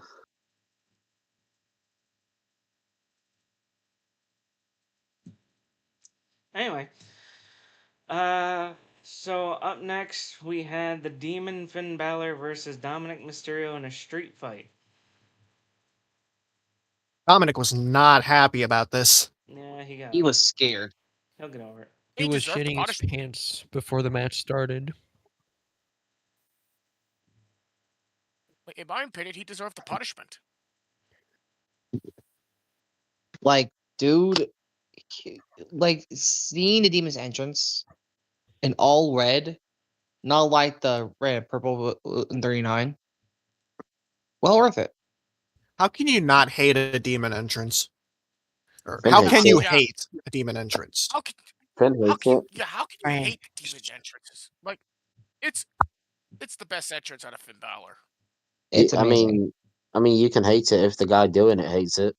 Anyway, so up next we had the Demon Finn Balor versus Dominic Mysterio in a street fight. Dominic was not happy about this. Yeah, He was scared. He'll get over it. He was deserved the shitting his punishment. pants before the match started. Like, in my opinion, he deserved the punishment. Like, dude, like seeing the demon's entrance in all red, not like the red and purple in 39. Well worth it. How can you not hate a demon entrance? Or Finn how hates can you it. Yeah. hate a demon entrance? How can Finn how hates can it. you, yeah, how can you Right. hate the demon's entrances? Like, it's the best entrance out of Finn Balor. It's I amazing. mean, you can hate it if the guy doing it hates it.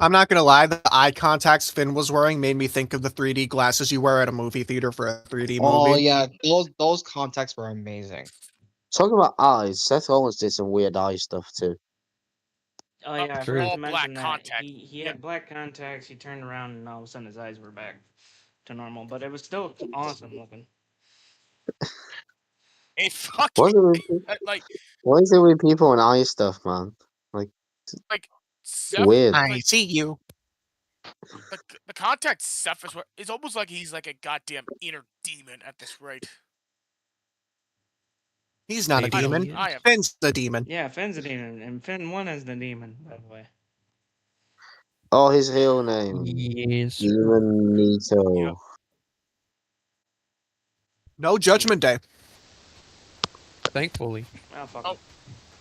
I'm not gonna lie, the eye contacts Finn was wearing made me think of the 3D glasses you wear at a movie theater for a 3D Oh movie. yeah, those contacts were amazing. Talking about eyes, Seth Rollins did some weird eye stuff too. Oh yeah, I True. forgot all to black mention that contact. he had black contacts. He turned around and all of a sudden his eyes were back to normal, but it was still awesome looking. It What fucking is it with, like what is it with people and eye stuff, man? Like, Seth. weird. I Like see you. the contact Seth is it's almost like he's like a goddamn inner demon at this rate. He's not a Maybe demon. he I is. am. Finn's the demon. Yeah, Finn's a demon, and Finn won as the demon, by the way. Oh, his real name. Yes. sir. Demon Nito. Yep. No Judgment Day. Thankfully. Oh fuck. Oh,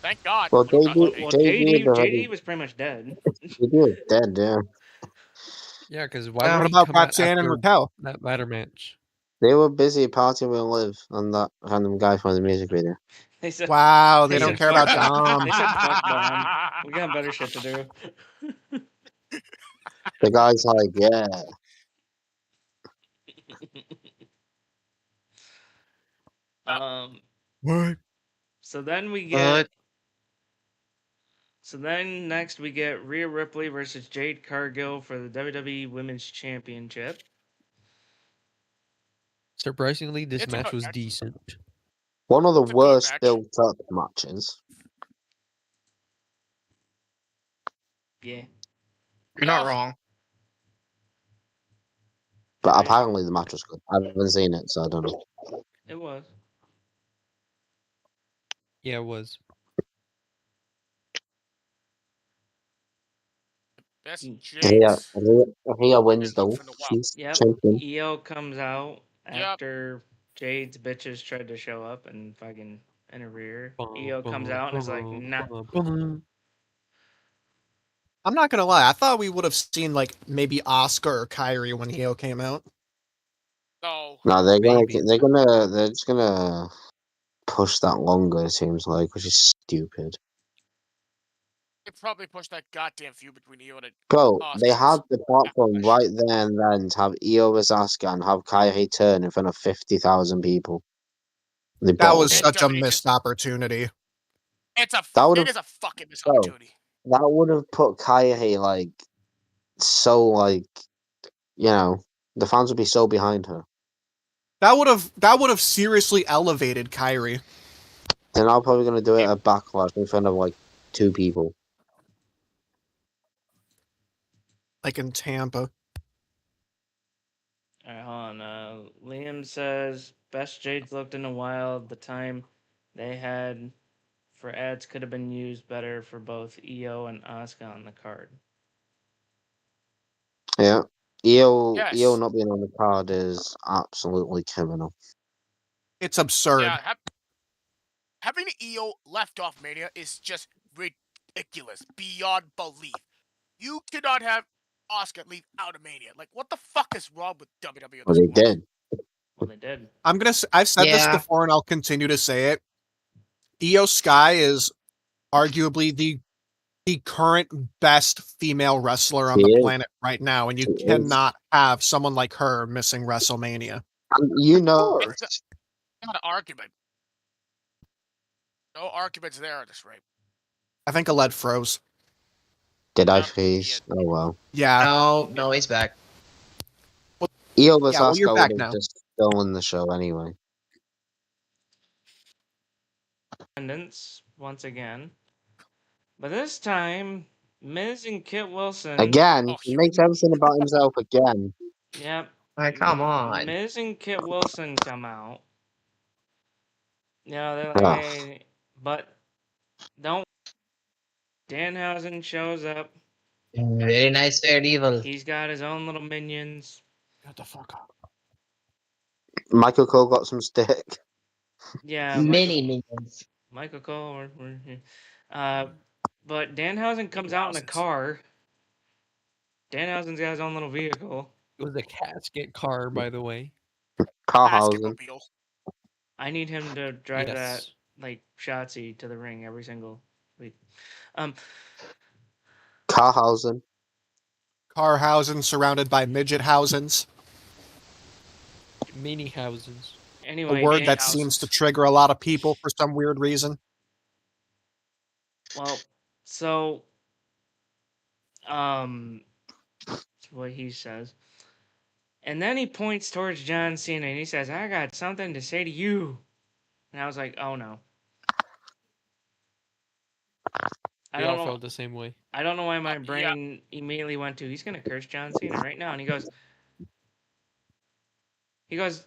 thank God. Well, No, not JD, Well, JD, JD was pretty much dead. JD is dead, yeah. Yeah, because why What would he about come out Roxanne and after Raquel? that ladder match? They were busy partying with Liv and that random guy from the music video. They said, Wow, they They don't said care fuck about Dom. they said fuck Dom. We got better shit to do. The guy's like, yeah. What? So then we get. So then next we get Rhea Ripley versus Jade Cargill for the WWE Women's Championship. Surprisingly, this It's a match good was match. decent. One of the It's a good worst match. built-up matches. Yeah. You're not Yeah. wrong. But Right. apparently the match was good. I haven't seen it, so I don't know. It was. Yeah, it was. Best Rhea, Jade's. Rhea wins Is though. from the WoW. She's Yep. champion. EO comes out Yep. after Jade's bitches tried to show up and fucking interfere. Bum, EO comes out and is like, bum, nah. bum, bum. I'm not gonna lie. I thought we would have seen like maybe Oscar or Kyrie when EO came out. No. No, Maybe. they're just gonna push that longer. It seems like, which is stupid. They probably pushed that goddamn feud between EO and Bro, Asuka. they had the platform Backlash. right there and then to have Io vs Asuka and have Kyrie turn in front of 50,000 people. They That was bottled it. such a missed opportunity. It would've- is a fucking missed Bro. opportunity. That would have put Kyrie like so like, you know, the fans would be so behind her. That would have seriously elevated Kyrie. They're now probably gonna do it at Backlash in front of like 2 people. Like in Tampa. Alright, hold on. Liam says, best Jade's looked in a while. The time they had for ads could have been used better for both EO and Asuka on the card. Yeah. Io Yes. not being on the card is absolutely criminal. It's absurd. Yeah, having EO left off Mania is just ridiculous, beyond belief. You cannot have Asuka leave out of Mania. Like, what the fuck is wrong with WWE? But they did. Well, they did. I've said this Yeah. before and I'll continue to say it. Io Sky is arguably the current best female wrestler on She the is. planet right now, and you She is. cannot have someone like her missing WrestleMania. And you know, It's not an argument. No arguments there at this rate. I think a lead froze. did I Yep, freeze? Oh well. Yeah. No, he's back. Io vs Yeah, well, you're Asuka back would now. have just stolen the show anyway. Attendance once again. But this time, Miz and Kit Wilson. Again, Oh, he makes everything about himself again. Yep. Like, come on. Miz and Kit Wilson come out. You know, they're like, Ugh. hey, but don't. Danhausen shows up. Very nice, very evil. He's got his own little minions. Shut the fuck up. Michael Cole got some stick. Yeah, Many minions. Michael Cole. But Danhausen comes out in a car. Danhausen's got his own little vehicle. It was a casket car, by the way. Carhausen. Basketmobile. I need him to drive that Yes. like Shotzi to the ring every single week. Carhausen. Carhausen surrounded by midget housens. Mini houses. Anyway, A word that houses. seems to trigger a lot of people for some weird reason. well, so what he says. And then he points towards John Cena and he says, "I got something to say to you." And I was like, "Oh no." I We don't all know. felt the same way. I don't know why my Yeah. brain immediately went to, he's gonna curse John Cena right now, and he goes,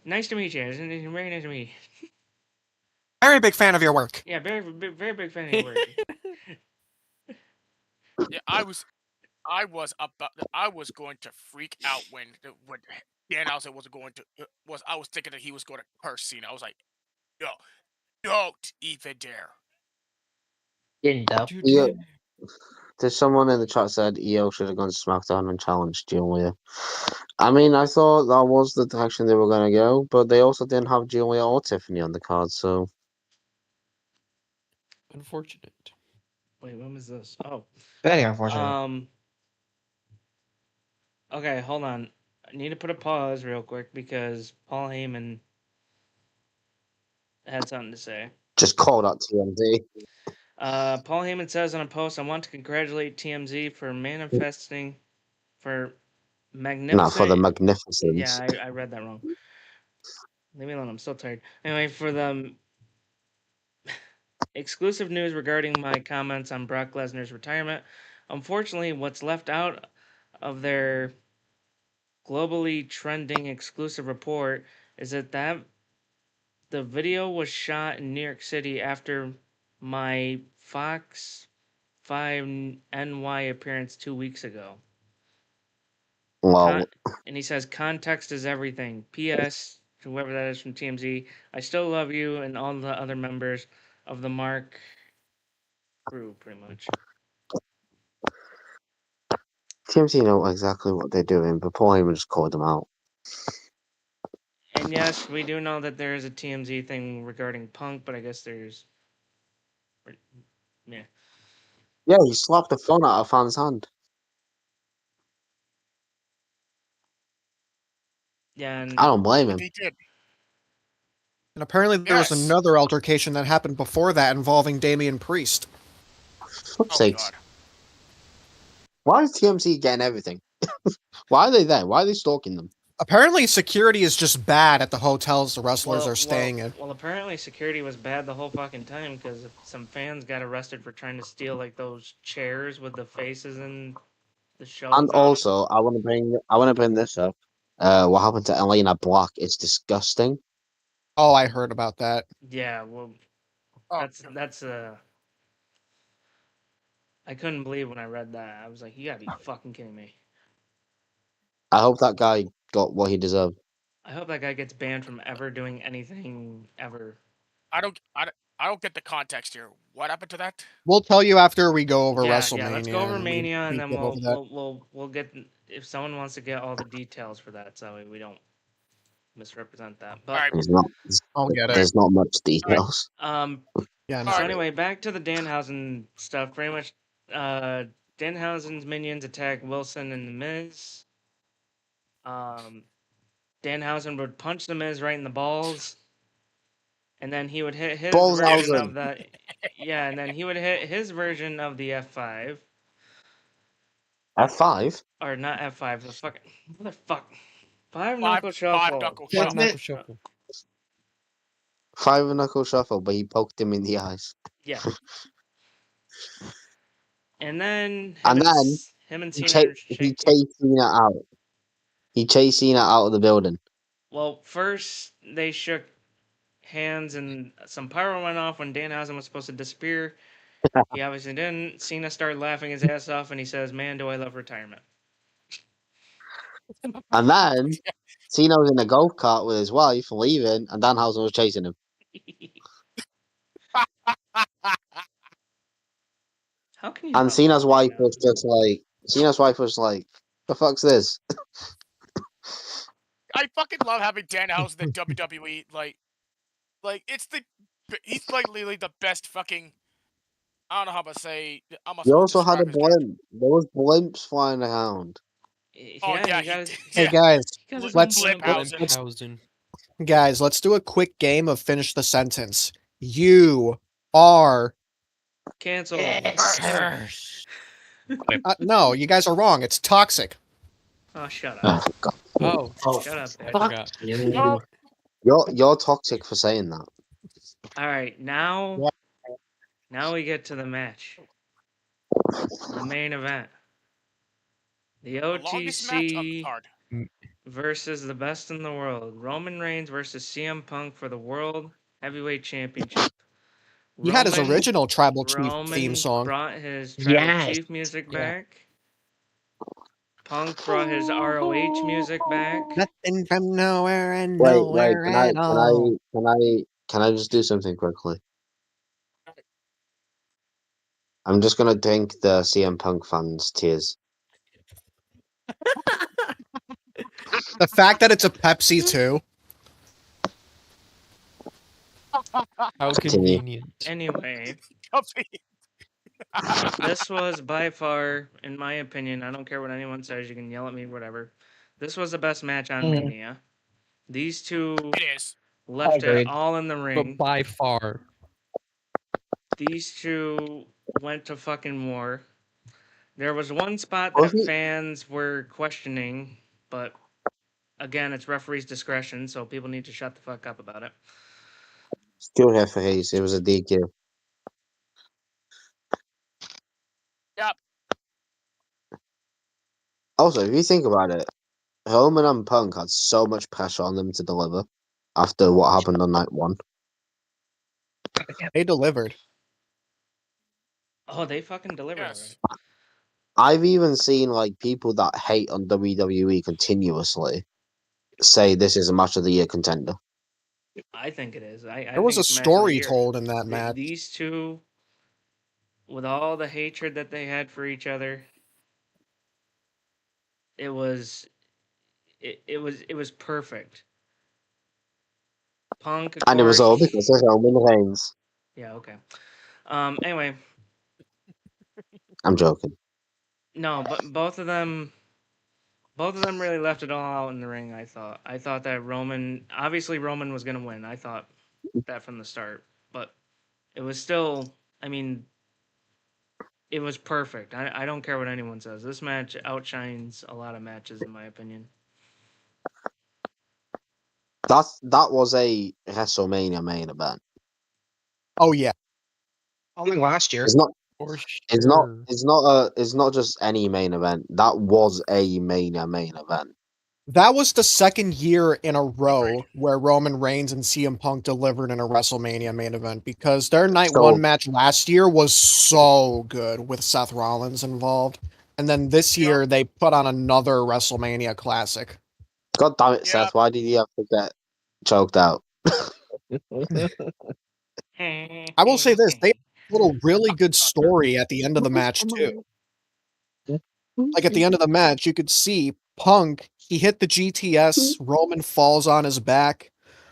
"Nice to meet you. Isn't it very nice to meet you?" Very big fan of your work. Yeah, very big fan of your work. Yeah, I was going to freak out when Danhausen was going to I was thinking that he was going to curse Cena. I was like, "No, don't even dare." Didn't though. You Yeah. did. There's someone in the chat said EO should have gone to SmackDown and challenged Julia. I mean, I thought that was the direction they were going to go, but they also didn't have Julia or Tiffany on the card, so Unfortunate. Wait, when was this? Oh, Very unfortunate. Okay, hold on. I need to put a pause real quick because Paul Heyman had something to say. just call that TMZ. Paul Heyman says on a post, "I want to congratulate TMZ for manifesting for magnificent." Not for the magnificence. Yeah, I read that wrong. Leave me alone. I'm so tired. Anyway, for the exclusive news regarding my comments on Brock Lesnar's retirement. Unfortunately, what's left out of their globally trending exclusive report is that the video was shot in New York City after my Fox 5 NY appearance 2 weeks ago. Well, And he says, "Context is everything. P.S. Whoever that is from TMZ, I still love you and all the other members of the Mark crew, pretty much." TMZ know exactly what they're doing, but Paul Heyman just called them out. And yes, we do know that there is a TMZ thing regarding Punk, but I guess there's. Yeah. Yeah, he slapped the phone out of a fan's hand. Yeah, and I don't blame him. He did. And apparently there was Yes. another altercation that happened before that involving Damian Priest. For Oh sakes. God. Why is TMZ getting everything? Why are they there? Why are they stalking them? Apparently security is just bad at the hotels the wrestlers are staying in. Well, apparently security was bad the whole fucking time because some fans got arrested for trying to steal like those chairs with the faces and the shows. And on also, I want to bring this up. What happened to Elena Black? It's disgusting. Oh, I heard about that. Yeah, well, Oh, that's I couldn't believe when I read that. I was like, "You gotta be fucking kidding me." I hope that guy got what he deserved. I hope that guy gets banned from ever doing anything ever. I don't get the context here. What happened to that? We'll tell you after we go over Yeah, WrestleMania. yeah. Let's go over Mania, and then get over that. we'll get if someone wants to get all the details for that, so we don't misrepresent that. But All right. I'll get it. There's not much details. Yeah, So anyway, back to the Danhausen stuff. Pretty much, Danhausen's minions attack Wilson and the Miz. Danhausen would punch the Miz right in the balls, and then he would hit his version of the and then he would hit his version of the F5. F5? Or not F5, the fucking motherfucker. Five Five knuckle shuffle. knuckle Five shuffle. knuckle shuffle. Five knuckle shuffle, but he poked him in the eyes. Yeah. And then him and he Cena chased Cena out. He chased Cena out of the building. Well, first they shook hands and some pyro went off when Danhausen was supposed to disappear. He obviously didn't. Cena started laughing his ass off and he says, "Man, do I love retirement." And then Cena was in a golf cart with his wife leaving, and Danhausen was chasing him. How can you? And Cena's wife was like, "The fuck's this?" I fucking love having Danhausen in WWE. Like he's like literally the best fucking. I don't know how to say. You also had a blimp. There was blimps flying around. Oh yeah, hey guys, let's do a quick game of finish the sentence. You are canceled. No, you guys are wrong. It's toxic. Oh, shut Oh, up. God. Oh, Shut up, I there. forgot. You're toxic for saying that. All right, now we get to the match. The main event. The The longest match on the OTC card. versus the best in the world. Roman Reigns versus CM Punk for the World Heavyweight Championship. He had his Roman- original Tribal Chief Roman theme song. brought his Tribal Yes. Chief music Yeah. back. Punk brought his ROH music back. Nothing from nowhere and Wait, nowhere at all. can I just do something quickly? I'm just gonna drink the CM Punk fans' tears. The fact that it's a Pepsi too. How Continue. convenient. Anyway, this was by far, in my opinion, I don't care what anyone says, you can yell at me, whatever. This was the best match on Mhm. Mania. These two It is. left it Agreed. all in the But ring. by far. These two went to fucking war. There was one spot Was that it- fans were questioning, but again, it's referee's discretion, so people need to shut the fuck up about it. Still here for Hayes. It was a DQ. Yep. Also, if you think about it, Roman and Punk had so much pressure on them to deliver after what happened on night one. They delivered. Oh, they fucking delivered. Yes. Right? I've even seen like people that hate on WWE continuously say this is a match of the year contender. I think it is. I There was think a it's match of the story year. told in that match. These two, with all the hatred that they had for each other, it was perfect. Punk, of And it was all course- because of Roman Reigns. Yeah, okay. Anyway, I'm joking. no, but both of them really left it all out in the ring. I thought that Roman was gonna win. I thought that from the start, but it was still. I mean, it was perfect. I don't care what anyone says. This match outshines a lot of matches, in my opinion. That was a WrestleMania main event. Oh yeah. Only last year. It's not. For It's sure. It's not just any main event. That was a Mania main event. That was the second year in a row where Roman Reigns and CM Punk delivered in a WrestleMania main event, because their night So- one match last year was so good with Seth Rollins involved. And then this year they put on another WrestleMania classic. God damn it, Yep. Seth! Why did you have to get choked out? I will say this, they told a really good story at the end of the match too. Like at the end of the match, you could see Punk, he hit the GTS, Roman falls on his back.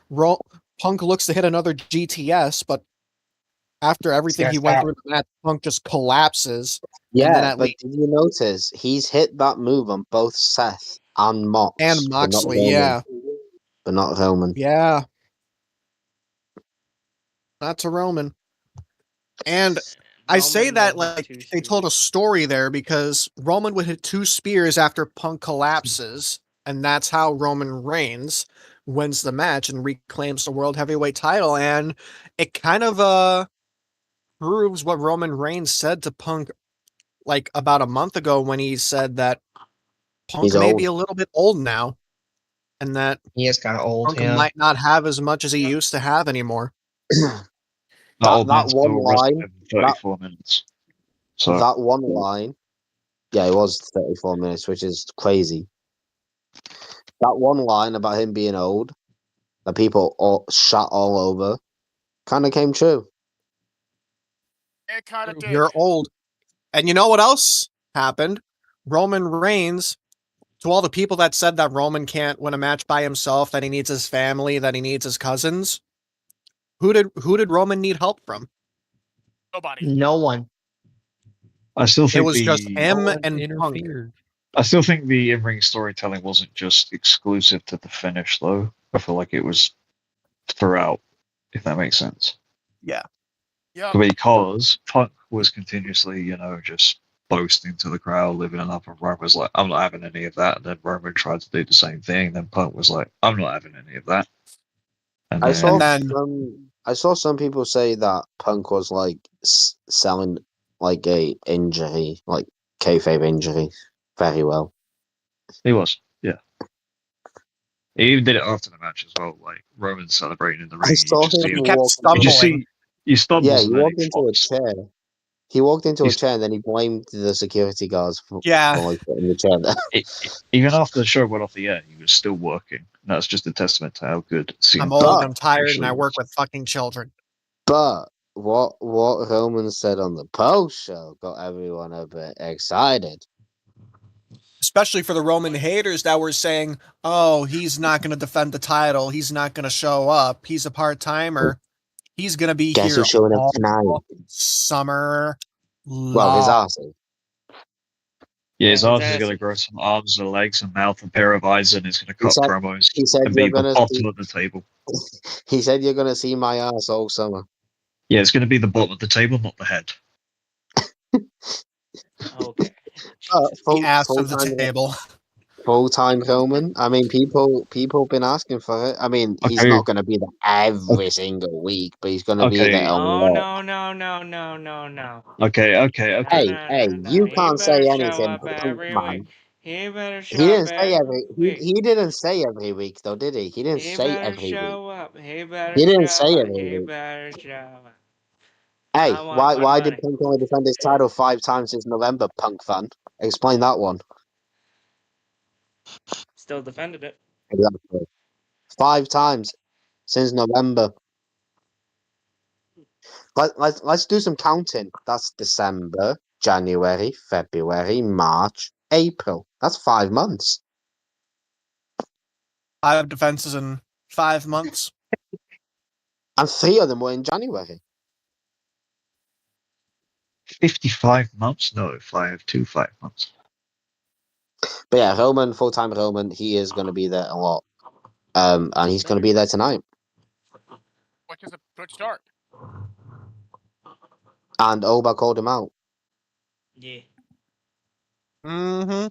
Punk looks to hit another GTS, but after everything he went through in the match, Punk just collapses. Yeah, then at but least- did you notice he's hit that move on both Seth and Mox And but not Moxley, Roman. yeah. But not Roman. Yeah. Not to Roman. And I say Roman that would hit like two they told a spears. story there, because Roman would hit 2 spears after Punk collapses, and that's how Roman Reigns wins the match and reclaims the World Heavyweight title. And it kind of proves what Roman Reigns said to Punk like about a month ago, when he said that Punk He's may old. be a little bit old now, and that He is kind of old. Punk Yeah. might not have as much as he used to have anymore. That old that man still one wrestled line- in 34 minutes. So That one line, yeah, it was 34 minutes, which is crazy. That one line about him being old, that people all shot all over, kind of came true. It kind of did. You're old. And you know what else happened? Roman Reigns, to all the people that said that Roman can't win a match by himself, that he needs his family, that he needs his cousins, who did Roman need help from? Nobody. No one. I still think It was just him No one and Punk. interfered. I still think the in-ring storytelling wasn't just exclusive to the finish, though. I feel like it was throughout, if that makes sense. Yeah. Because Punk was continuously, just boasting to the crowd, living it up, and Roman was like, I'm not having any of that. And then Roman tried to do the same thing, and then Punk was like, I'm not having any of that. And I saw then- some people say that Punk was like selling like a injury, like kayfabe injury, very well. he was, yeah. He even did it after the match as well, like Roman celebrating in the ring. I saw You just him see, He kept walk. you just stumbling. see, he stumbles Yeah, he and then walked he into a flops. chair. He walked into a He's- chair and then he blamed the security guards for Yeah. like putting the chair there. Even after the show went off the air, he was still working. That's just a testament to how good CM I'm Punk old, I'm tired, and actually I work was. with fucking children. But what Roman said on the post show got everyone a bit excited. Especially for the Roman haters that were saying, oh, he's not going to defend the title. He's not going to show up. He's a part-timer. He's going to be Guess here who's showing up all tonight? summer Well, his long. ass is. Yeah, his Yeah, arms his is going to ass- grow some arms and legs and mouth and pair of eyes, and he's going to cut said- promos he said and you're be the gonna bottom see- of the table. He said you're gonna see my ass all summer. Yeah, it's going to be the bottom of the table, not the head. Okay. The ass of the table. Full-time Roman. I mean, people been asking for it. I mean, he's Okay. not going to be there every single week, but he's going to be Okay. there a Oh lot. no. Okay. Hey, you He can't say better show anything. up every Man. week. He better show He didn't up say every every. week. He didn't say every week though, did he? He didn't He say better every week. show up. He better He didn't show say up. every He week. better show up. Hey, I want my why money. did Punk only defend his title 5 times since November? Punk fan, explain that one. Still defended it. Exactly. 5 times since November. Let's do some counting. That's December, January, February, March, April. That's 5 months. 5 defenses in 5 months. And 3 of them were in January. 55 months? No, 5 months. But yeah, Roman, full-time Roman, he is going to be there a lot. And he's going to be there tonight. Which is a good start. And Oba called him out. Yeah. Mm-hmm.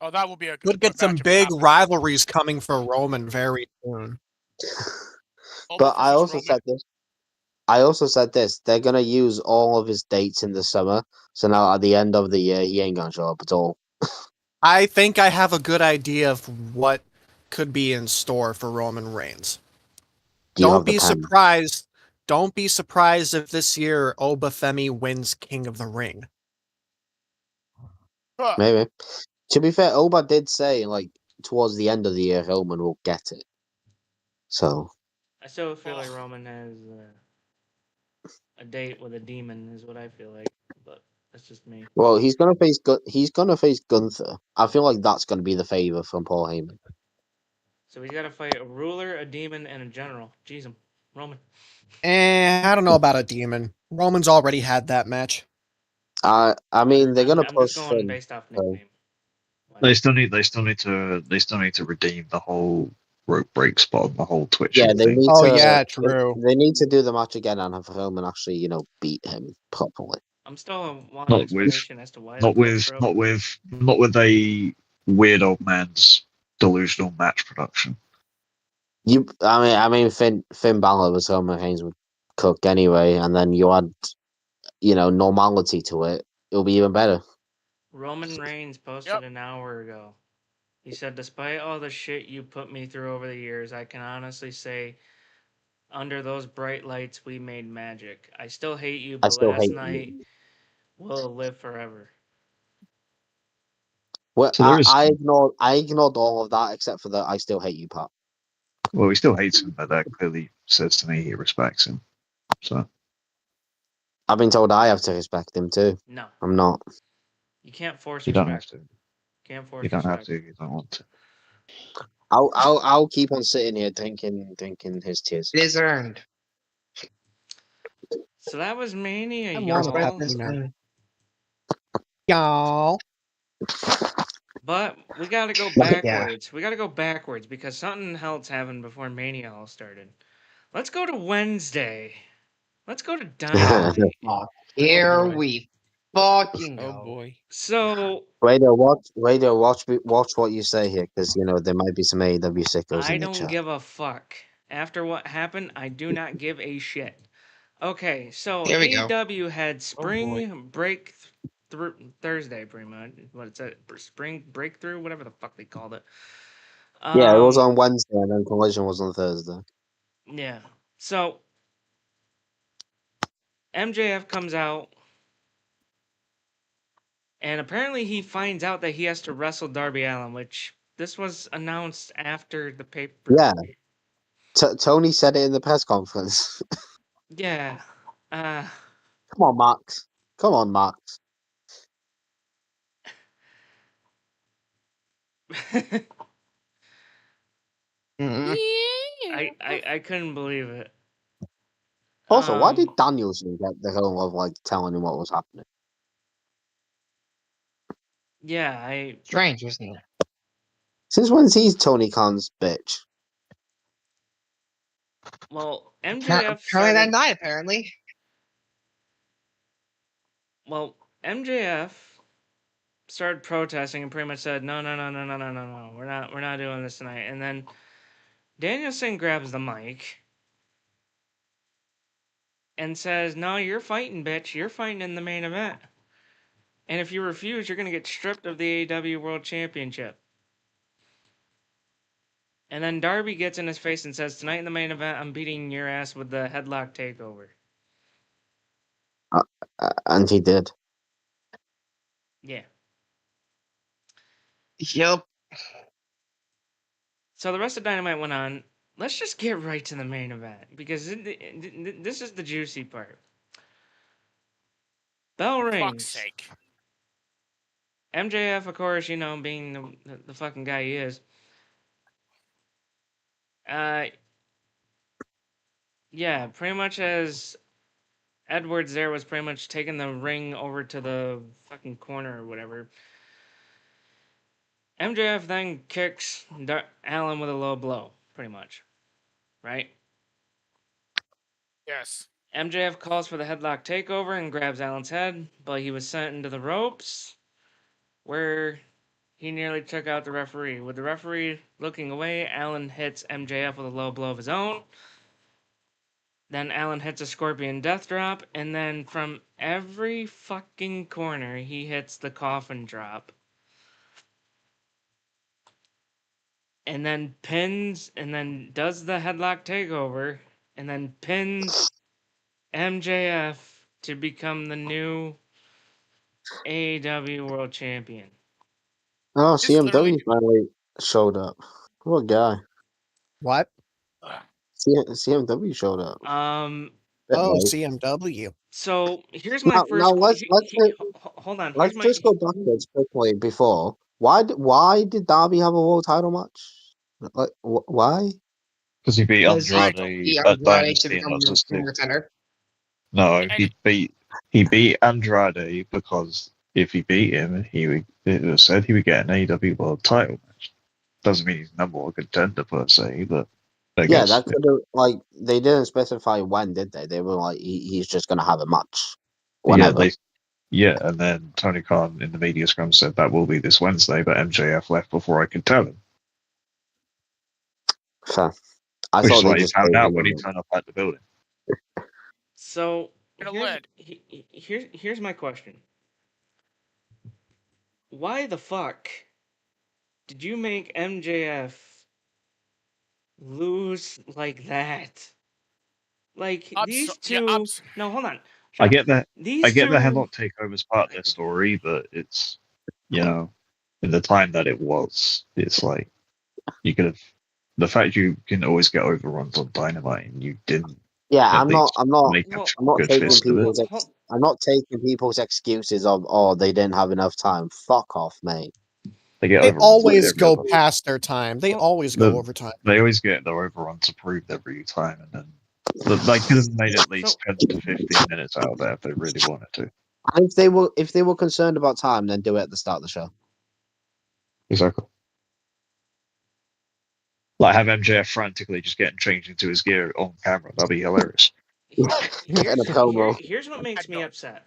Oh, that will be a Could good get some matchup big after. rivalries coming for Roman very soon. Oba But I versus also Roman. said this. I also said this. They're going to use all of his dates in the summer. So now at the end of the year, he ain't going to show up at all. I think I have a good idea of what could be in store for Roman Reigns. Do you Don't have the be pen? surprised. Don't be surprised if this year Obafemi wins King of the Ring. Huh. Maybe. To be fair, Oba did say, like, towards the end of the year, Roman will get it. So, I still feel like Roman has a date with a demon, is what I feel like. But that's just me. well, he's gonna face Gunther. I feel like that's gonna be the favor from Paul Heyman. So he's got to fight a ruler, a demon, and a general. Jeez, him. Roman. I don't know about a demon. Roman's already had that match. I mean, they're gonna I'm push just going Finn. based off nickname. They still need to redeem the whole rope break spot on the whole Twitch Yeah, they thing. need Oh to. yeah, true. They need to do the match again and have Roman actually, beat him properly. I'm still wanting an explanation as to why. Not with a weird old man's delusional match production. I mean, Finn Balor with Roman Reigns would cook anyway, and then you add, normality to it. It'll be even better. Roman Reigns posted an hour ago. He said, despite all the shit you put me through over the years, I can honestly say, under those bright lights, we made magic. I still hate you, I but still last hate night will live forever. Well, So there is- I ignored all of that except for the I still hate you part. Well, he still hates him, but that clearly says to me he respects him. So I've been told I have to respect him too. No, I'm not. you can't force you don't have respect. to. Can't force You don't have respect. to. You don't want to. I'll keep on sitting here drinking his tears. It is earned. So that was Mania, I'm more y'all. about this now. Y'all. But we gotta go Yeah. backwards. We gotta go backwards because something else happened before Mania all started. Let's go to Wednesday. Let's go to Dynamite. Here boy. we Fucking Oh hell. boy. So Radio, watch what you say here, because there might be some AEW sickos I in the don't chat. give a fuck. After what happened, I do not give a shit. Okay, so Here we go. AEW had boy. spring break through Thursday, pretty much. What is it? Spring breakthrough, whatever the fuck they called it. Yeah, it was on Wednesday, and then Collision was on Thursday. Yeah. So MJF comes out, and apparently he finds out that he has to wrestle Darby Allin, which this was announced after the paper. Yeah. Tony said it in the press conference. Yeah. Come on, Max. Come on, Max. Mm-mm. I couldn't believe it. Also, why did Danielson get the whole of telling him what was happening? Yeah, Strange, isn't it? Since when's he's Tony Khan's bitch? well, Apparently MJF that started. night, apparently. Well, MJF started protesting and pretty much said, "No, no, no, no, no, no, no, no. We're not doing this tonight." And then Danielson grabs the mic and says, "No, you're fighting, bitch. You're fighting in the main event. And if you refuse, you're gonna get stripped of the AEW World Championship." And then Darby gets in his face and says, "Tonight in the main event, I'm beating your ass with the headlock takeover." And he did. Yeah. Yep. So the rest of Dynamite went on. Let's just get right to the main event because this is the juicy part. Bell For fuck's rings. sake. MJF, of course, being the fucking guy he is. Yeah, pretty much as Edwards there was pretty much taking the ring over to the fucking corner or whatever. MJF then kicks Allen with a low blow, pretty much. Right? Yes. MJF calls for the headlock takeover and grabs Allen's head, but he was sent into the ropes where he nearly took out the referee. With the referee looking away, Allen hits MJF with a low blow of his own. Then Allen hits a Scorpion Death Drop, and then from every fucking corner, he hits the Coffin Drop. And then pins, and then does the headlock takeover, and then pins MJF to become the new AEW World Champion. Oh, This literally- CMW finally showed up. What guy? What? CMW showed up. Oh, CMW. So here's my first. Now let's hold on. let's just go backwards quickly. Before, why did Darby have a world title match? Like, why? Because he beat Because Andrade he at Andrade to Dynasty and become that's the just it. contender. No, he beat Andrade because if he beat him, it was said he would get an AEW World Title match. Doesn't mean he's number one contender per se, but I guess That could have they didn't specify when, did they? They were like he's just gonna have a match whenever. and then Tony Khan in the media scrum said that will be this Wednesday, but MJF left before I could tell him. Fair. I Which thought is they why he just found told out him when he that. turned up at the building. So Get a lid. here's my question. Why the fuck did you make MJF lose like that? Like these two. No, hold on. I get that. These I get two. the headlock takeover as part of their story, but it's in the time that it was, it's like you could have. The fact you can always get overruns on Dynamite and you didn't. Yeah, I'm not taking people's excuses of they didn't have enough time. Fuck off, mate. They always go past their time. They always go overtime. They always get their overruns approved every time, and then they could have made at least 10 to 15 minutes out of that if they really wanted to. And if they were concerned about time, then do it at the start of the show. Exactly. Like have MJF frantically just getting changed into his gear on camera. That'd be hilarious. Here's what makes me upset.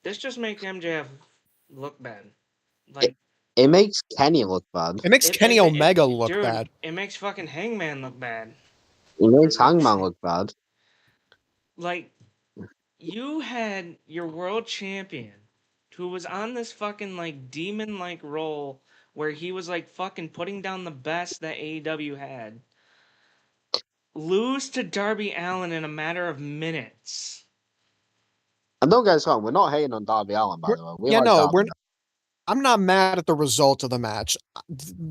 This just makes MJF look bad. Like It makes Kenny look bad. It makes Kenny Omega look bad. It makes fucking Hangman look bad. It makes Hangman look bad. Like, you had your world champion who was on this fucking like demon like role where he was like fucking putting down the best that AEW had. Lose to Darby Allin in a matter of minutes. And don't get us wrong, we're not hating on Darby Allin, by the way. We like Darby. I'm not mad at the result of the match.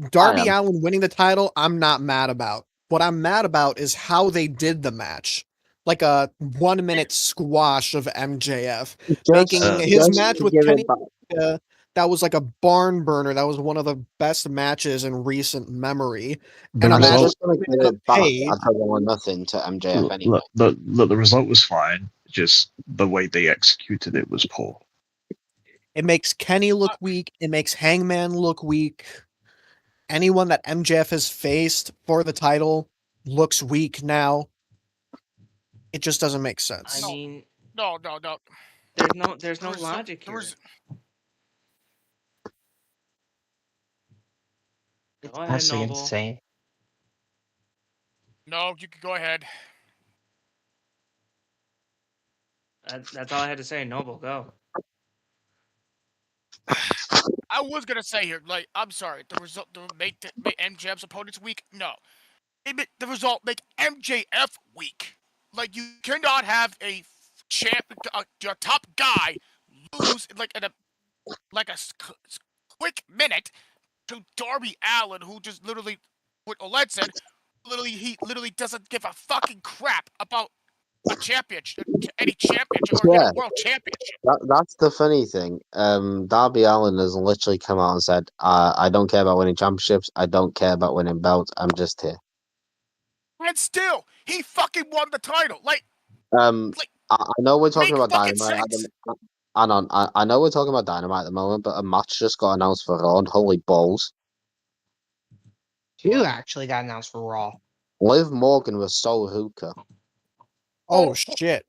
Darby Allin winning the title, I'm not mad about. What I'm mad about is how they did the match. Like a 1 minute squash of MJF. Making his match with Kenny, that was like a barn burner. That was one of the best matches in recent memory. And I'm just going to give it back. I don't want nothing to MJF anyway. Look, the result was fine. Just the way they executed it was poor. It makes Kenny look weak. It makes Hangman look weak. Anyone that MJF has faced for the title looks weak now. It just doesn't make sense. I mean, no. There's no logic here. It's absolutely insane. No, you can go ahead. That's all I had to say. Noble, go. I was gonna say here, like, I'm sorry, the result make MJF's opponents weak. No, the result make MJF weak. Like, you cannot have a your top guy lose like in a quick minute to Darby Allin, who just literally, what Oled said, he literally doesn't give a fucking crap about a championship, any championship, or a world championship. That's the funny thing. Darby Allin has literally come out and said, I don't care about winning championships. I don't care about winning belts. I'm just here. And still, he fucking won the title. I know we're talking about Dynamite. I know we're talking about Dynamite at the moment, but a match just got announced for Raw, and holy balls. Two actually got announced for Raw. Liv Morgan was Sol Hooker. Oh, shit.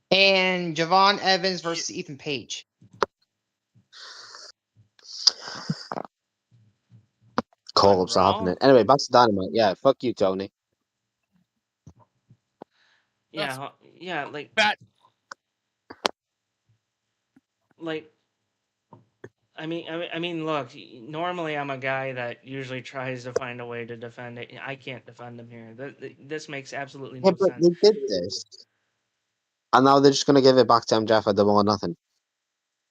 And Javon Evans versus Ethan Page. Call-ups are happening. Anyway, back to Dynamite. Yeah, fuck you, Tony. Yeah, like that. Like, I mean, look. Normally, I'm a guy that usually tries to find a way to defend it. I can't defend him here. This makes absolutely no sense. They did this, and now they're just gonna give it back to MJF at Double or Nothing.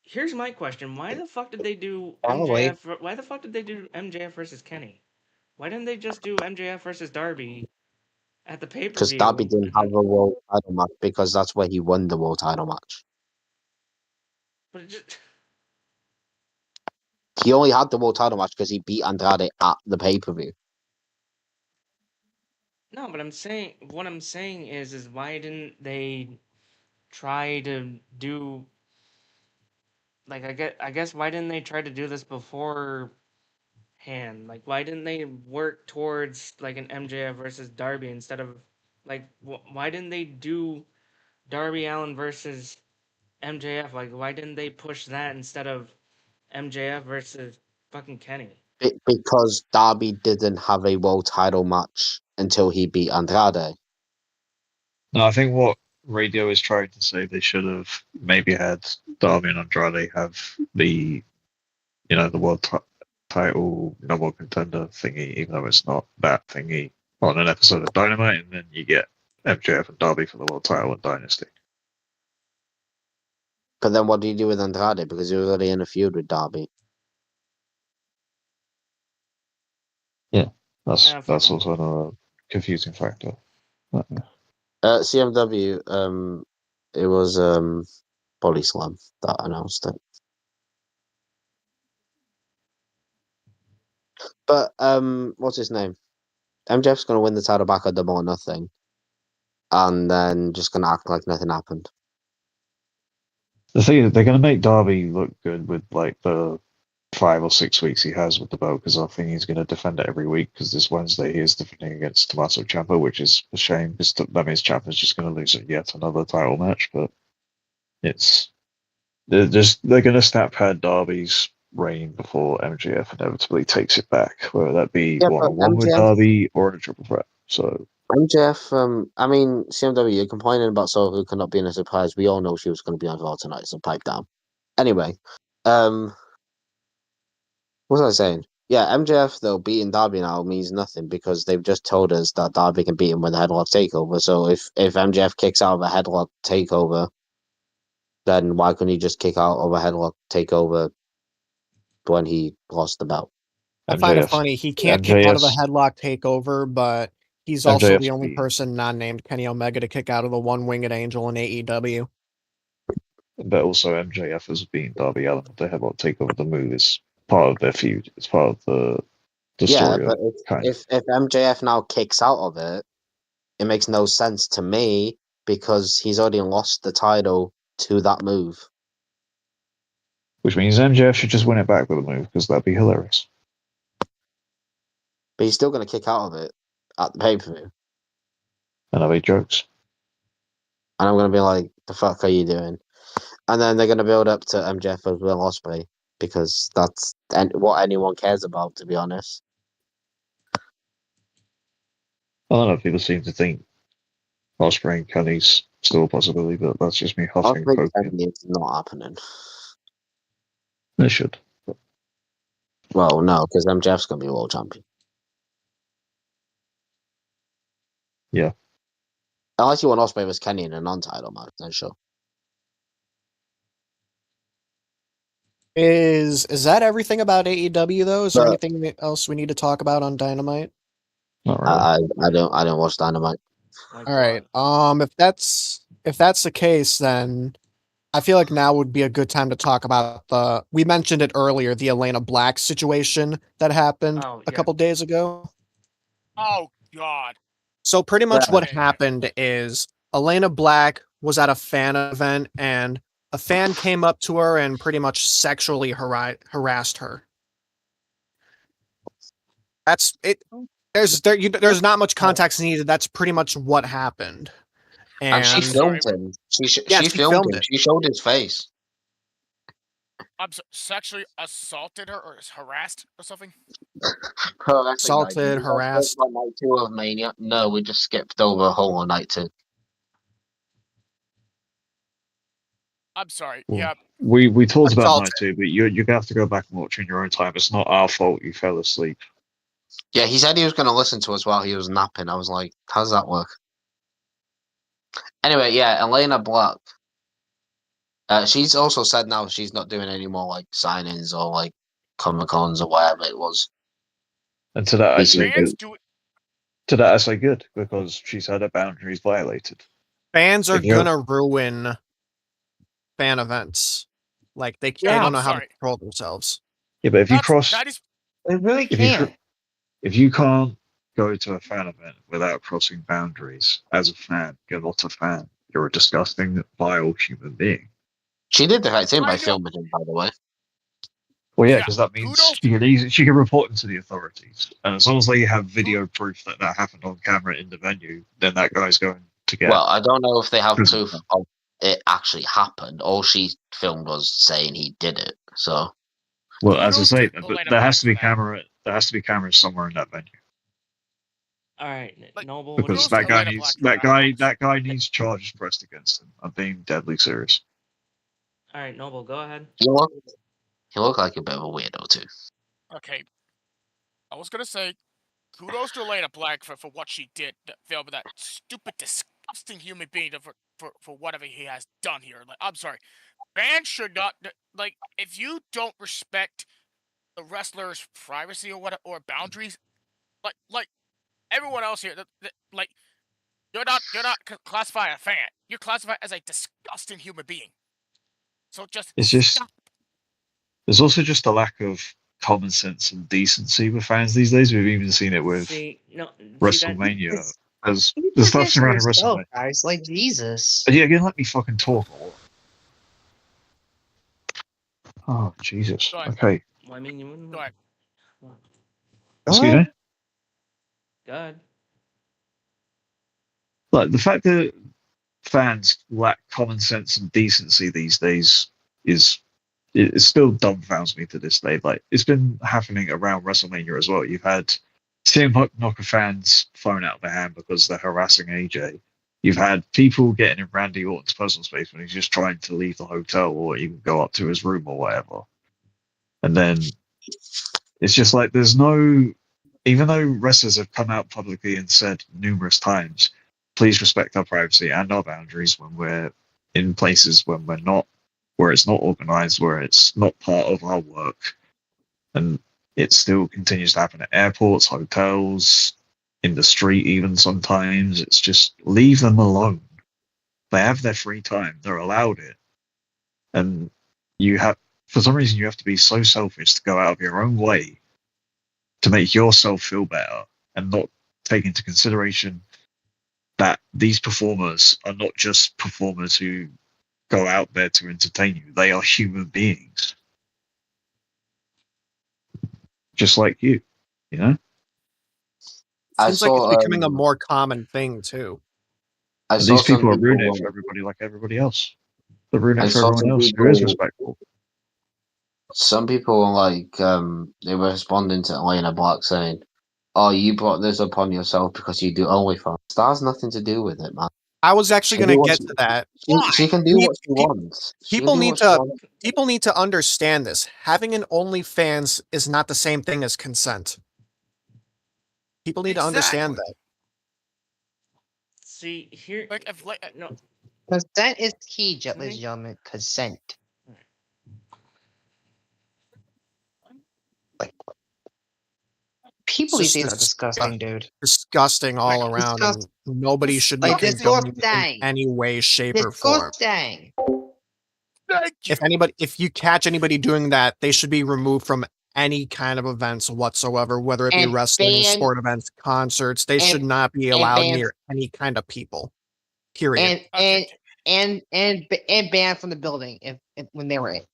Here's my question: why the fuck did they do MJF? Why the fuck did they do MJF versus Kenny? Why didn't they just do MJF versus Darby at the pay-per-view? Because Darby didn't have a world title match, because that's where he won the world title match. But it just... He only had the world title match because he beat Andrade at the pay-per-view. No, but what I'm saying is why didn't they try to do, like, I guess why didn't they try to do this beforehand? Like, why didn't they work towards like an MJF versus Darby instead of, like, why didn't they do Darby Allin versus MJF? Like, why didn't they push that instead of MJF versus fucking Kenny? Because Darby didn't have a world title match until he beat Andrade. No, I think what Radio is trying to say, they should have maybe had Darby and Andrade have the, the world title number one contender thingy, even though it's not that thingy, on an episode of Dynamite, and then you get MJF and Darby for the world title in Dynasty. But then what do you do with Andrade? Because he was already in a feud with Darby. Yeah, that's also another confusing factor. CMW, it was Body Slam that announced it. But what's his name? MJF's going to win the title back at Double or Nothing, and then just going to act like nothing happened. The thing is, they're going to make Darby look good with like the 5 or 6 weeks he has with the belt, because I think he's going to defend it every week, because this Wednesday he is defending against Tommaso Ciampa, which is a shame, because that means Ciampa's just going to lose yet another title match, but it's they're going to snap pad Darby's reign before MJF inevitably takes it back, whether that be Yeah, but one-on-one with Darby or in a triple threat. So MJF, I mean, CMW, you're complaining about Soho Luka not being a surprise. We all know she was going to be on Raw tonight, so pipe down. Anyway, what was I saying? Yeah, MJF, though, beating Darby now means nothing because they've just told us that Darby can beat him with a headlock takeover. So if MJF kicks out of a headlock takeover, then why couldn't he just kick out of a headlock takeover when he lost the belt? I find it MJF, funny. He can't kick out of a MJF's headlock takeover, but he's also the MJF's only beat. person not named Kenny Omega to kick out of the one-winged angel in AEW. But also MJF has beaten Darby Allin with the headlock takeover. The move is part of their feud. It's part of the Yeah, story. but if MJF now kicks out of it, it makes no sense to me because he's already lost the title to that move. Which means MJF should just win it back with a move because that'd be hilarious. But he's still going to kick out of it at the pay-per-view. And I make jokes. And I'm going to be like, the fuck are you doing? And then they're going to build up to MJF as Will Ospreay because that's what anyone cares about, to be honest. I don't know. People seem to think Ospreay and Kenny's still a possibility, but that's just me huffing and Ospreay poking. Kenny is not happening. They should. Well, no, because MJF's going to be world champion. Yeah. Unless you want Ospreay versus Kenny in a non-title match, then sure. Is that everything about AEW though? Is there But- anything else we need to talk about on Dynamite? Not really. I don't watch Dynamite. Like All right. If that's the case, then I feel like now would be a good time to talk about we mentioned it earlier, the Elena Black situation that happened Oh, a yeah. couple days ago. Oh God. So pretty much Yeah. what happened is Elena Black was at a fan event and a fan came up to her and pretty much sexually harassed her. That's it. There's not much context needed. That's pretty much what happened. And she I'm sorry, filmed him. She Yeah, she filmed filmed him. it. She showed his face. Sexually assaulted her or harassed or something. Assaulted, harassed. Night 2 of Mania. No, we just skipped over a whole night 2. I'm sorry. Well, Yeah. We talked about Assaulted. night two, but you're gonna have to go back and watch in your own time. It's not our fault you fell asleep. Yeah, he said he was going to listen to us while he was napping. I was like, how does that work? Anyway, yeah, Elena Black. She's also said now she's not doing any more like signings or like Comic Cons or whatever it was. And to that I Because say Fans good. do it. To that I say good because she's had her boundaries violated. Fans are If you're- gonna ruin fan events. Like they Yeah, don't I'm know how to sorry. control themselves. Yeah, but if you cross, That is They really If you can't. if you can't go to a fan event without crossing boundaries as a fan, you're not a fan. You're a disgusting, vile human being. She did the right thing I by know. filming him, by the way. Well, yeah, Yeah, because that means kudos she can report them to the authorities, and as long as they have video proof that that happened on camera in the venue, then that guy's going to get. Well, I don't know if they have prison proof time. of it actually happened. All she filmed was saying he did it. So Well, as I kudos say, to but Elena there has to be Black for camera. There has to be cameras somewhere in that venue All right, Like, Noble. What do because you Kudos that to guy Elena needs Black for that. that guy needs charges pressed against him. I'm being deadly serious. All right, Noble, go ahead. he looked like a bit of a weirdo too. Okay. I was gonna say, kudos to Elena Black for what she did. For that stupid, disgusting human being for whatever he has done here. Like, I'm sorry, fans should not like if you don't respect the wrestler's privacy or boundaries, like everyone else here, like you're not classified a fan. You're classified as a disgusting human being. So just It's just stop. there's also just a lack of common sense and decency with fans these days. We've even seen it with WrestleMania. As the stuff surrounding WrestleMania. Guys, like Jesus. Are you gonna let me fucking talk or what? Oh Jesus. Go ahead. Okay. Well, I mean, you wouldn't. Go ahead. Excuse me? Go ahead. Like the fact that fans lack common sense and decency these days is it still dumbfounds me to this day. Like it's been happening around WrestleMania as well. You've had CM Punk Knocker fans thrown out of their hand because they're harassing AJ. You've had people getting in Randy Orton's personal space when he's just trying to leave the hotel or even go up to his room or whatever. And then it's just like there's no, even though wrestlers have come out publicly and said numerous times, please respect our privacy and our boundaries when we're in places when we're not, where it's not organized, where it's not part of our work. And it still continues to happen at airports, hotels, in the street, even sometimes. It's just leave them alone. They have their free time, they're allowed it. And you have, for some reason, you have to be so selfish to go out of your own way to make yourself feel better and not take into consideration that these performers are not just performers who go out there to entertain you. They are human beings. Just like you know? Seems like it's becoming a more common thing too. These people are ruining it for everybody like everybody else. They're ruining it for everyone else who is respectful. Some people they were responding to Elena Black saying, "Oh, you brought this upon yourself because you do OnlyFans." That has nothing to do with it, man. I was actually going to get to that. She can do what she wants. People need to understand this. Having an OnlyFans is not the same thing as consent. People need to understand that. See here, no. Consent is key, ladies and gentlemen. Consent. Like, people these days are disgusting, dude. Disgusting all around, and nobody should be condoning in any way, shape, or form. If you catch anybody doing that, they should be removed from any kind of events whatsoever, whether it be wrestling, sport events, concerts. They should not be allowed near any kind of people. Period. And banned from the building if when they were in.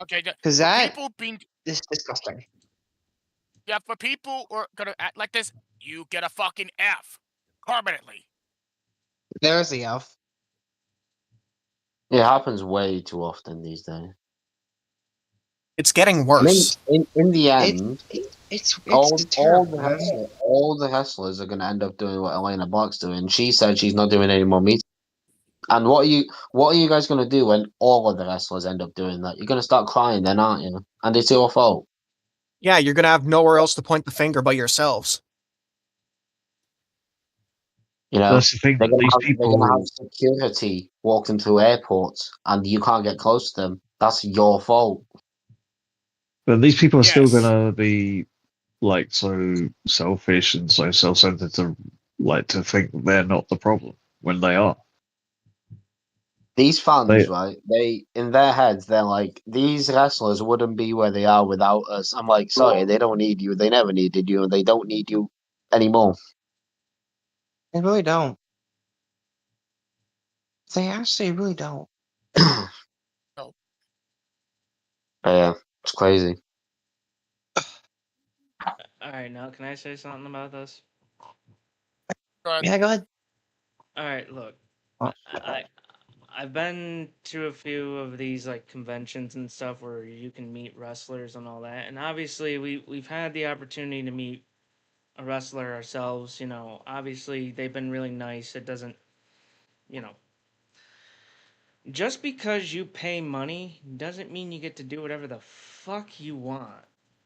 Okay, because that people being is disgusting. Yeah, for people who are gonna act like this, you get a fucking F permanently. There's the F. It happens way too often these days. It's getting worse. In the end, it's all the hustlers are going to end up doing what Elena Black's doing. She said she's not doing any more meetings. And what are you guys going to do when all of the wrestlers end up doing that? You're going to start crying then, aren't you? And it's your fault. Yeah, you're going to have nowhere else to point the finger but yourselves. You know, that's the thing. They're going to have security walking through airports, and you can't get close to them. That's your fault. But these people are still going to be like so selfish and so self-centered to think they're not the problem when they are. These fans, right? They in their heads, they're like, these wrestlers wouldn't be where they are without us. I'm like, sorry, they don't need you. They never needed you, and they don't need you anymore. They really don't. They actually really don't. No. Yeah, it's crazy. All right, now can I say something about this? Yeah, go ahead. All right, look, I've been to a few of these like conventions and stuff where you can meet wrestlers and all that, and obviously we've had the opportunity to meet a wrestler ourselves. You know, obviously they've been really nice. It doesn't, you know, just because you pay money doesn't mean you get to do whatever the fuck you want.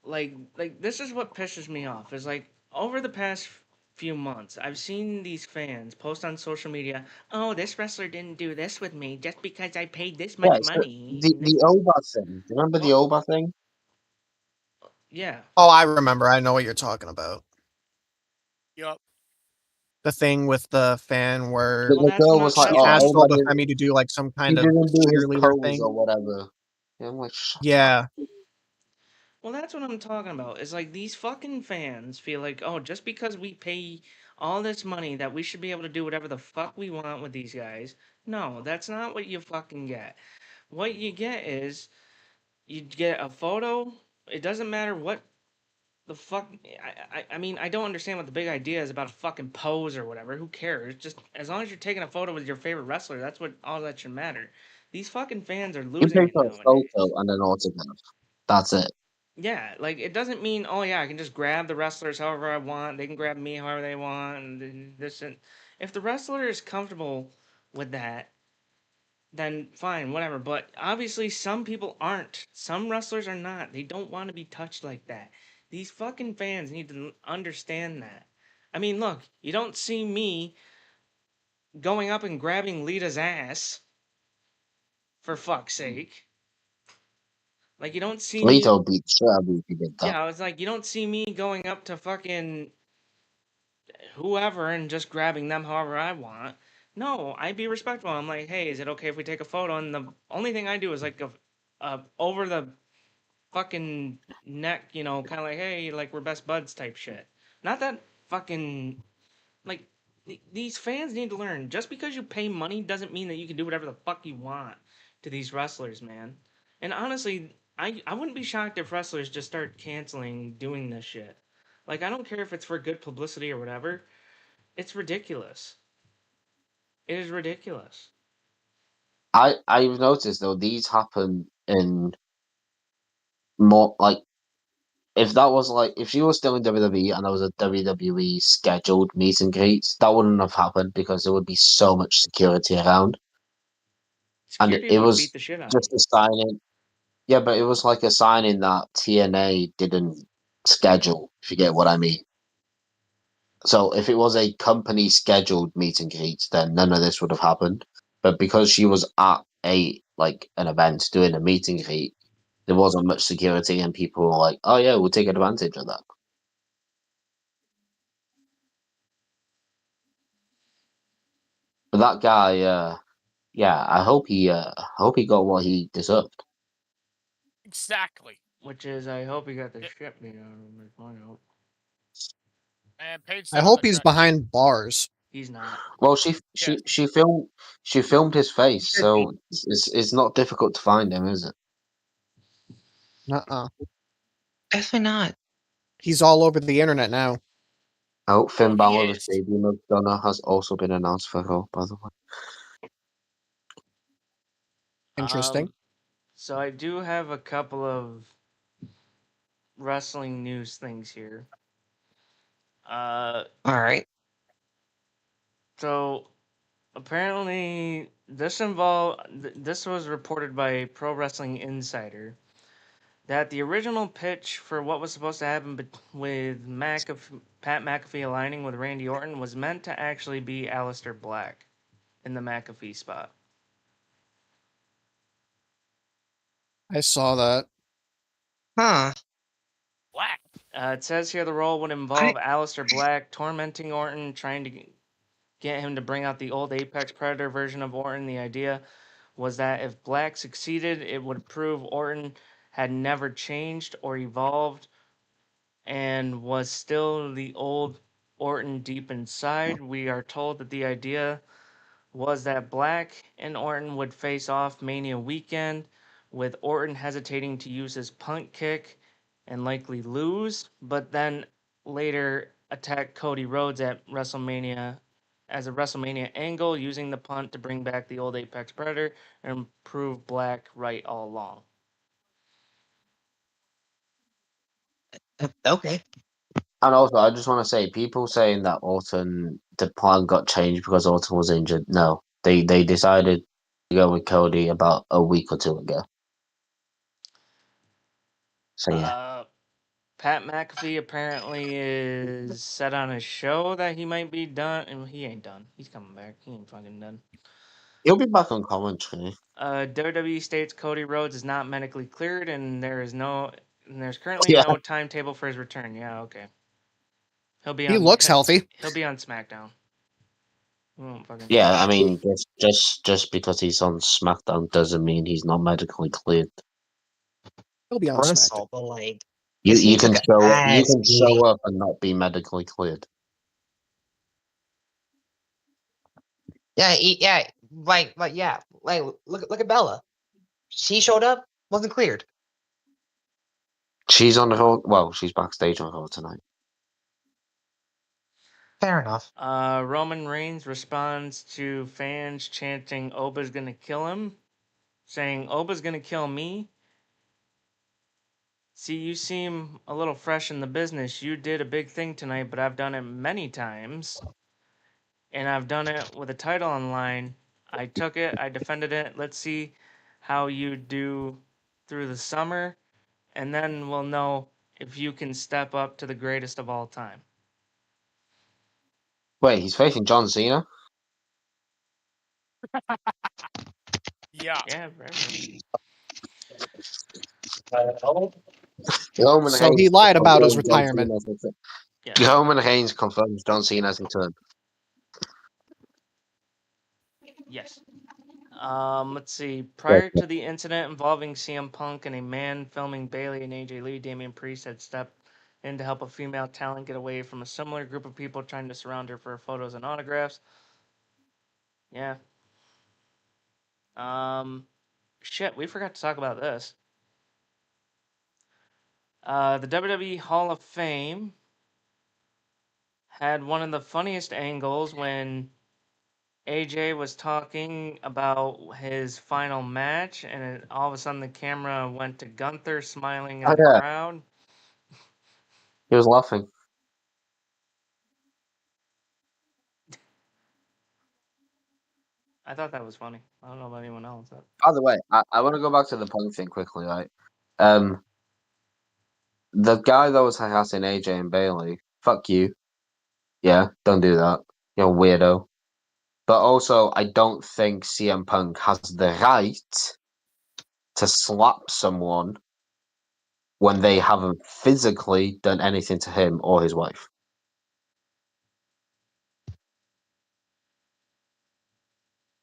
Like this is what pisses me off. Is like over the past few months, I've seen these fans post on social media, "Oh, this wrestler didn't do this with me just because I paid this much money." The Oba thing. Remember the Oba thing? Yeah. Oh, I remember. I know what you're talking about. Yep. The thing with the fan where the girl was like, she asked Obafemi to do like some kind of cheerleader thing or whatever. Yeah, I'm like, yeah. Well, that's what I'm talking about. Is like these fucking fans feel like, oh, just because we pay all this money that we should be able to do whatever the fuck we want with these guys. No, that's not what you fucking get. What you get is you get a photo. It doesn't matter what the fuck. I mean, I don't understand what the big idea is about a fucking pose or whatever. Who cares? Just as long as you're taking a photo with your favorite wrestler, that's what all that should matter. These fucking fans are You losing take it a nowadays. photo and an autograph. That's it. Yeah, like it doesn't mean, oh yeah, I can just grab the wrestlers however I want. They can grab me however they want, and this and if the wrestler is comfortable with that, then fine, whatever. But obviously, some people aren't. Some wrestlers are not. They don't want to be touched like that. These fucking fans need to understand that. I mean, look, you don't see me going up and grabbing Lita's ass, for fuck's sake. Like, you don't see me. Lito beat the shit out of you if you did that. Yeah, I was like, you don't see me going up to fucking whoever and just grabbing them however I want. No, I'd be respectful. I'm like, hey, is it okay if we take a photo? And the only thing I do is like a over the fucking neck, you know, kind of like, hey, like we're best buds type shit. Not that fucking like these fans need to learn. Just because you pay money doesn't mean that you can do whatever the fuck you want to these wrestlers, man. And honestly, I wouldn't be shocked if wrestlers just start canceling doing this shit. Like I don't care if it's for good publicity or whatever. It's ridiculous. It is ridiculous. I've noticed though these happen in more like if that was like if she was still in WWE and there was a WWE scheduled meet and greet, that wouldn't have happened because there would be so much security around. And Security it would beat was the shit out of just them. a signing. Yeah, but it was like a signing that TNA didn't schedule, if you get what I mean. So if it was a company scheduled meet and greet, then none of this would have happened. But because she was at an event doing a meet and greet, there wasn't much security, and people were like, "Oh yeah, we'll take advantage of that." But that guy, yeah, I hope he got what he deserved. Exactly. Which is, I hope he got the It, shit beat out of him. Is my hope. and Paige I said on hope the he's chat. behind bars. He's not. Well, she Yes. she she filmed his face, so it's not difficult to find him, is it? Nuh-uh. Definitely not. He's all over the internet now. I hope Oh, Finn he Balor's is. debut of Donna has also been announced for Raw, by the way. Interesting. So I do have a couple of wrestling news things here. All right. So apparently this was reported by Pro Wrestling Insider that the original pitch for what was supposed to happen with Pat McAfee aligning with Randy Orton was meant to actually be Aleister Black in the McAfee spot. I saw that. Huh. Black. It says here the role would involve Aleister Black tormenting Orton, trying to get him to bring out the old Apex Predator version of Orton. The idea was that if Black succeeded, it would prove Orton had never changed or evolved and was still the old Orton deep inside. We are told that the idea was that Black and Orton would face off Mania weekend, with Orton hesitating to use his punt kick and likely lose, but then later attack Cody Rhodes at WrestleMania as a WrestleMania angle, using the punt to bring back the old Apex Predator and prove Black right all along. Okay. And also, I just want to say, people saying that the plan got changed because Orton was injured. No, they decided to go with Cody about a week or two ago. So yeah, Pat McAfee apparently is set on a show that he might be done, and he ain't done. He's coming back. He ain't fucking done. he'll be back on commentary. WWE states Cody Rhodes is not medically cleared, and there's currently Yeah, no timetable for his return. Yeah, okay. He'll be He on. looks healthy. He'll be on SmackDown. We won't fucking yeah. talk I about it. mean, just because he's on SmackDown doesn't mean he's not medically cleared. He'll be on SmackDown. Russell, but like, You it you seems can like show up, you ass can beating. show up and not be medically cleared. Yeah, yeah, yeah, like look at Bella. She showed up, wasn't cleared. She's on the Raw. Well, she's backstage on Raw tonight. Fair enough. Roman Reigns responds to fans chanting "Oba's gonna kill him." saying, Oba's going to kill me. See, you seem a little fresh in the business. You did a big thing tonight, but I've done it many times. And I've done it with a title online. I took it, I defended it. Let's see how you do through the summer. And then we'll know if you can step up to the greatest of all time. Wait, he's facing John Cena? Yeah. Yeah, forever. Roman So he Reigns lied about his confirms John retirement. Cena's return. Yes. Roman Reigns confirms John Cena's return. Yes. Let's see. Prior to the incident involving CM Punk and a man filming Bailey and AJ Lee, Damian Priest had stepped in to help a female talent get away from a similar group of people trying to surround her for photos and autographs. Yeah. Shit, we forgot to talk about this. The WWE Hall of Fame had one of the funniest angles when AJ was talking about his final match, and all of a sudden the camera went to Gunther smiling in Oh, the yeah. crowd. He was laughing. I thought that was funny. I don't know about anyone else. By the way, I want to go back to the Punk thing quickly, right? The guy that was harassing AJ and Bailey, fuck you. Yeah, don't do that. You're a weirdo. But also, I don't think CM Punk has the right to slap someone when they haven't physically done anything to him or his wife.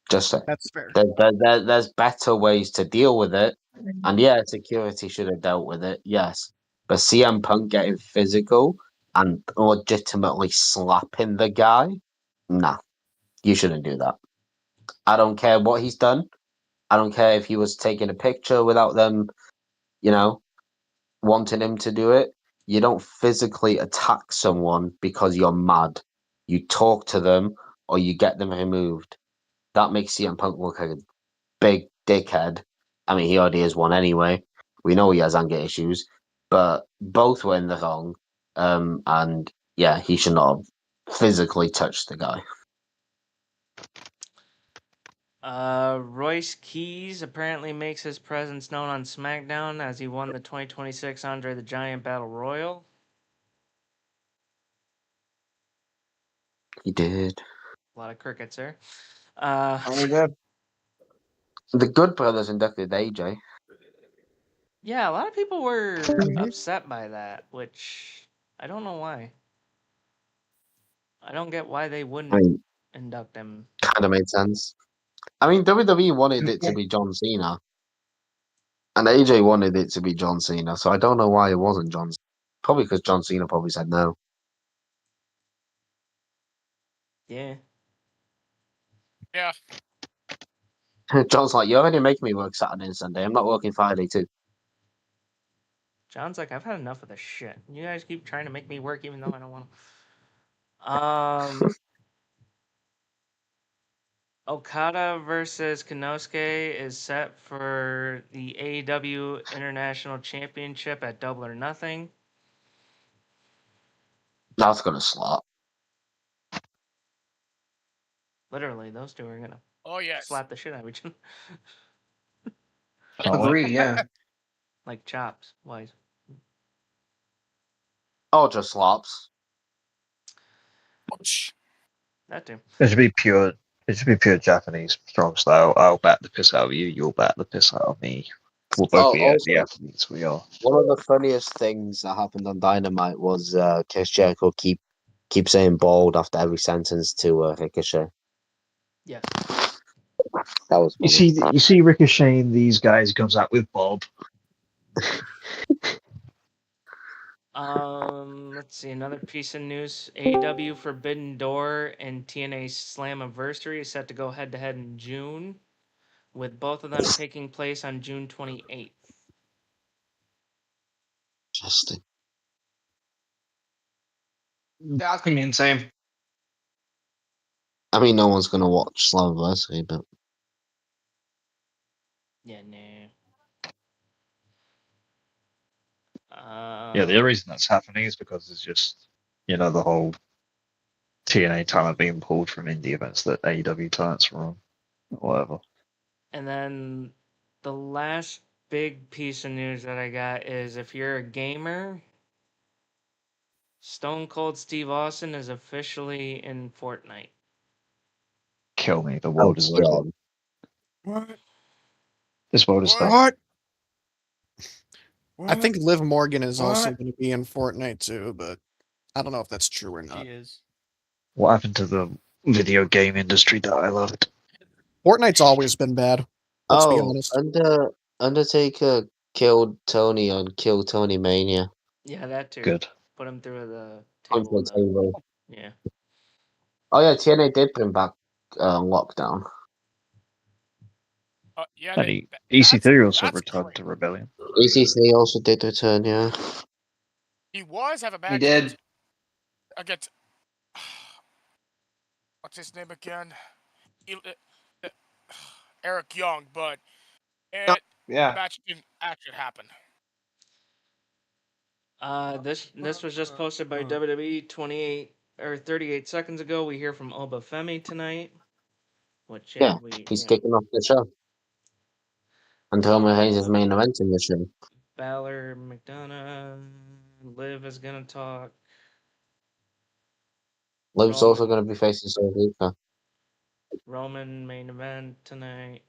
Just say. That's fair. There's better ways to deal with it. And yeah, security should have dealt with it, yes. But CM Punk getting physical and legitimately slapping the guy, nah, you shouldn't do that. I don't care what he's done. I don't care if he was taking a picture without them, wanting him to do it. You don't physically attack someone because you're mad. You talk to them or you get them removed. That makes CM Punk look like a big dickhead. I mean, he already is one anyway. We know he has anger issues, but both were in the wrong. And yeah, he should not have physically touched the guy. Royce Keys apparently makes his presence known on SmackDown as he won the 2026 Andre the Giant Battle Royal. He did. A lot of crickets there. Oh, yeah. The Good Brothers inducted AJ. Yeah, a lot of people were Mhm. upset by that, which I don't know why. I don't get why they I wouldn't mean, induct him. kind of made sense. I mean, WWE wanted it to be John Cena, and AJ wanted it to be John Cena, so I don't know why it wasn't John Cena. Probably because John Cena probably said no. Yeah. Yeah. John's like, you're already making me work Saturday and Sunday. I'm not working Friday too. John's like, I've had enough of this shit. You guys keep trying to make me work even though I don't want to. Okada versus Konosuke is set for the AEW International Championship at Double or Nothing. That's gonna slap. Literally, those two are gonna Oh yes. slap the shit out of each other. Can't wait. Agree, yeah. Like chops, wise. Or just slaps. Ouch. That too. It should be pure. It should be pure Japanese strong style. I'll bat the piss out of you. You'll bat the piss out of me. We'll both be Also, the athletes we are. one of the funniest things that happened on Dynamite was Chris Jericho keep saying bald after every sentence to Ricochet. Yes. That was You funny. see, Ricochet and these guys comes out with Bob. Let's see. Another piece of news: AEW Forbidden Door and TNA Slammiversary is set to go head to head in June, with both of them taking place on June 28th. Interesting. That's gonna be insane. I mean, no one's gonna watch Slammiversary, but Yeah, no. Yeah, the reason that's happening is because it's just, the whole TNA talent being pulled from indie events that AEW talents were on, or whatever. And then the last big piece of news that I got is if you're a gamer, Stone Cold Steve Austin is officially in Fortnite. Kill me. The Oh, world is over. God. What? This world is done. What? What? I think Liv Morgan is also What? going to be in Fortnite too, but I don't know if that's true or She not. is. What happened to the video game industry that I loved? Fortnite's always been bad. Let's be Oh, honest. Undertaker killed Tony on Kill Tony Mania. Yeah, that too. Good. Put him through the On table. the table. Yeah. Oh yeah, TNA did bring back Lockdown. Yeah, And they, EC3 also that's returned great. to Rebellion. EC3 also did return, yeah. He was have a match He did. against what's his name again? Uh, Eric Young, but the Yeah. match didn't actually happen. This was just posted by WWE 28 or 38 seconds ago. We hear from Oba Femi tonight, which Yeah, he's kicking off the show. And Roman Reigns is main event in the show. Balor, McDonough, Liv is gonna talk. Liv's also going to be facing Soldier. Roman main event tonight.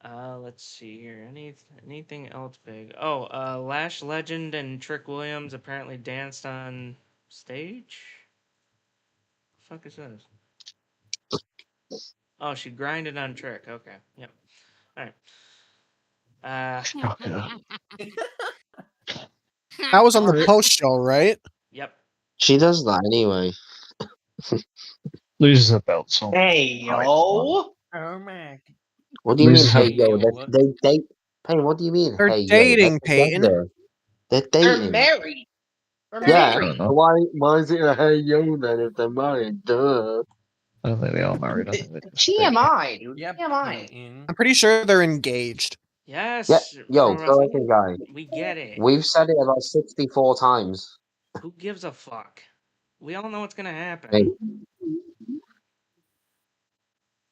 Let's see here. Anything else big? Oh, Lash Legend and Trick Williams apparently danced on stage. The fuck is this? Oh, she grinded on Trick. Okay. Yep. All right. That was on the post show, right? Yep. She does that anyway. Loses her belt. So Hey, yo. Oh my. What do you mean, Loses hey, her- yo? They date. Payne, what do you mean, They're hey, yo? dating, Peyton. They're They're dating. married. They're Yeah. married. Why is it a hey, yo then if they're married? Duh. I don't think they are married. I think they're just TMI, dude. Yeah, TMI. I'm pretty sure they're engaged. Yes. Yeah. Yo, Pro so Wrestling- guy. we get it. We've said it about 64 times. Who gives a fuck? We all know what's gonna happen. Hey.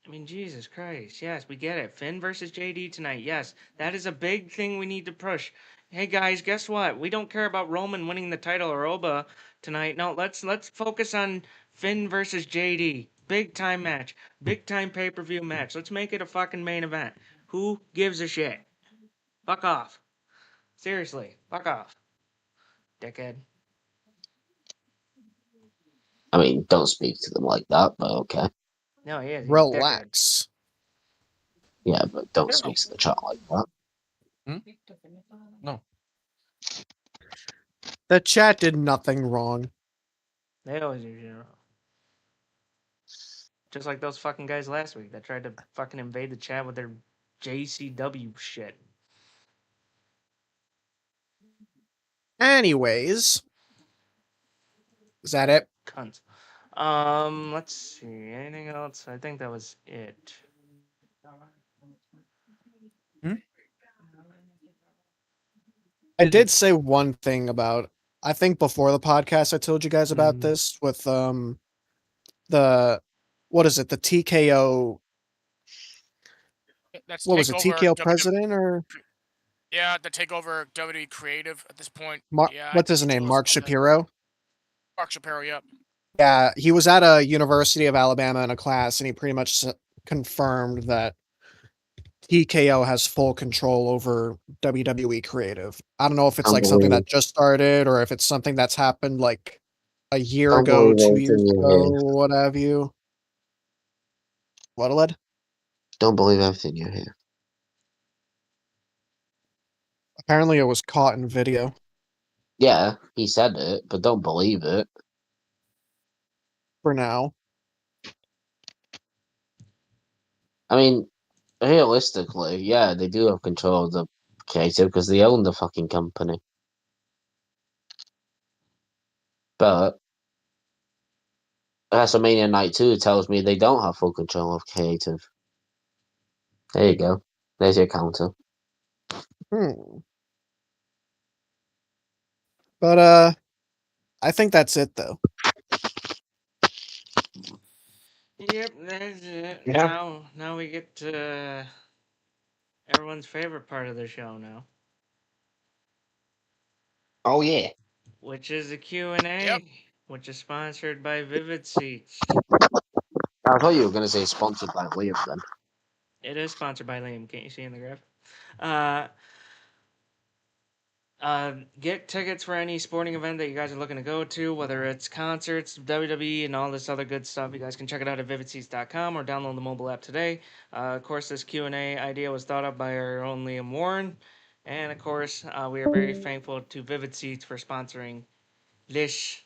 I mean, Jesus Christ. Yes, we get it. Finn versus JD tonight. Yes, that is a big thing we need to push. Hey guys, guess what? We don't care about Roman winning the title or Oba tonight. No, let's focus on Finn versus JD. Big time match. Big time pay-per-view match. Let's make it a fucking main event. Who gives a shit? Fuck off. Seriously, fuck off. Dickhead. I mean, don't speak to them like that, but okay. No, he is. He's Relax. Yeah, but don't speak to the chat like that. No. The chat did nothing wrong. They always do shit wrong. Just like those fucking guys last week that tried to fucking invade the chat with their JCW shit. Anyways, is that it? Cunts. Let's see. Anything else? I think that was it. I did say one thing about. I think before the podcast, I told you guys about Mhm. this with the what is it? The TKO. That's What was it? takeover TKO WWE president or Yeah, the takeover WWE Creative at this point. Yeah, what's his he name? told us Mark about that. Shapiro. Mark Shapiro, yep. Yeah, he was at a University of Alabama in a class, and he pretty much confirmed that TKO has full control over WWE creative. I don't know if it's like something that just started or if it's something that's happened like a year ago, 2 years ago, what have you. What, Led? Don't believe everything you hear. Apparently it was caught in video. Yeah, he said it, but don't believe it. For now. I mean, realistically, yeah, they do have control of the creative because they own the fucking company. But WrestleMania Night 2 tells me they don't have full control of creative. There you go. There's your counter. But I think that's it though. Yep, that's it. Yeah. Now we get to everyone's favorite part of the show now, Oh yeah. which is the Q&A, Yep. which is sponsored by Vivid Seats. I thought you were going to say sponsored by Liam then. It is sponsored by Liam. Can't you see in the graph? Get tickets for any sporting event that you guys are looking to go to, whether it's concerts, WWE, and all this other good stuff. You guys can check it out at vividseats.com or download the mobile app today. Of course, this Q&A idea was thought up by our own Liam Warren. And of course, we are very thankful to Vivid Seats for sponsoring this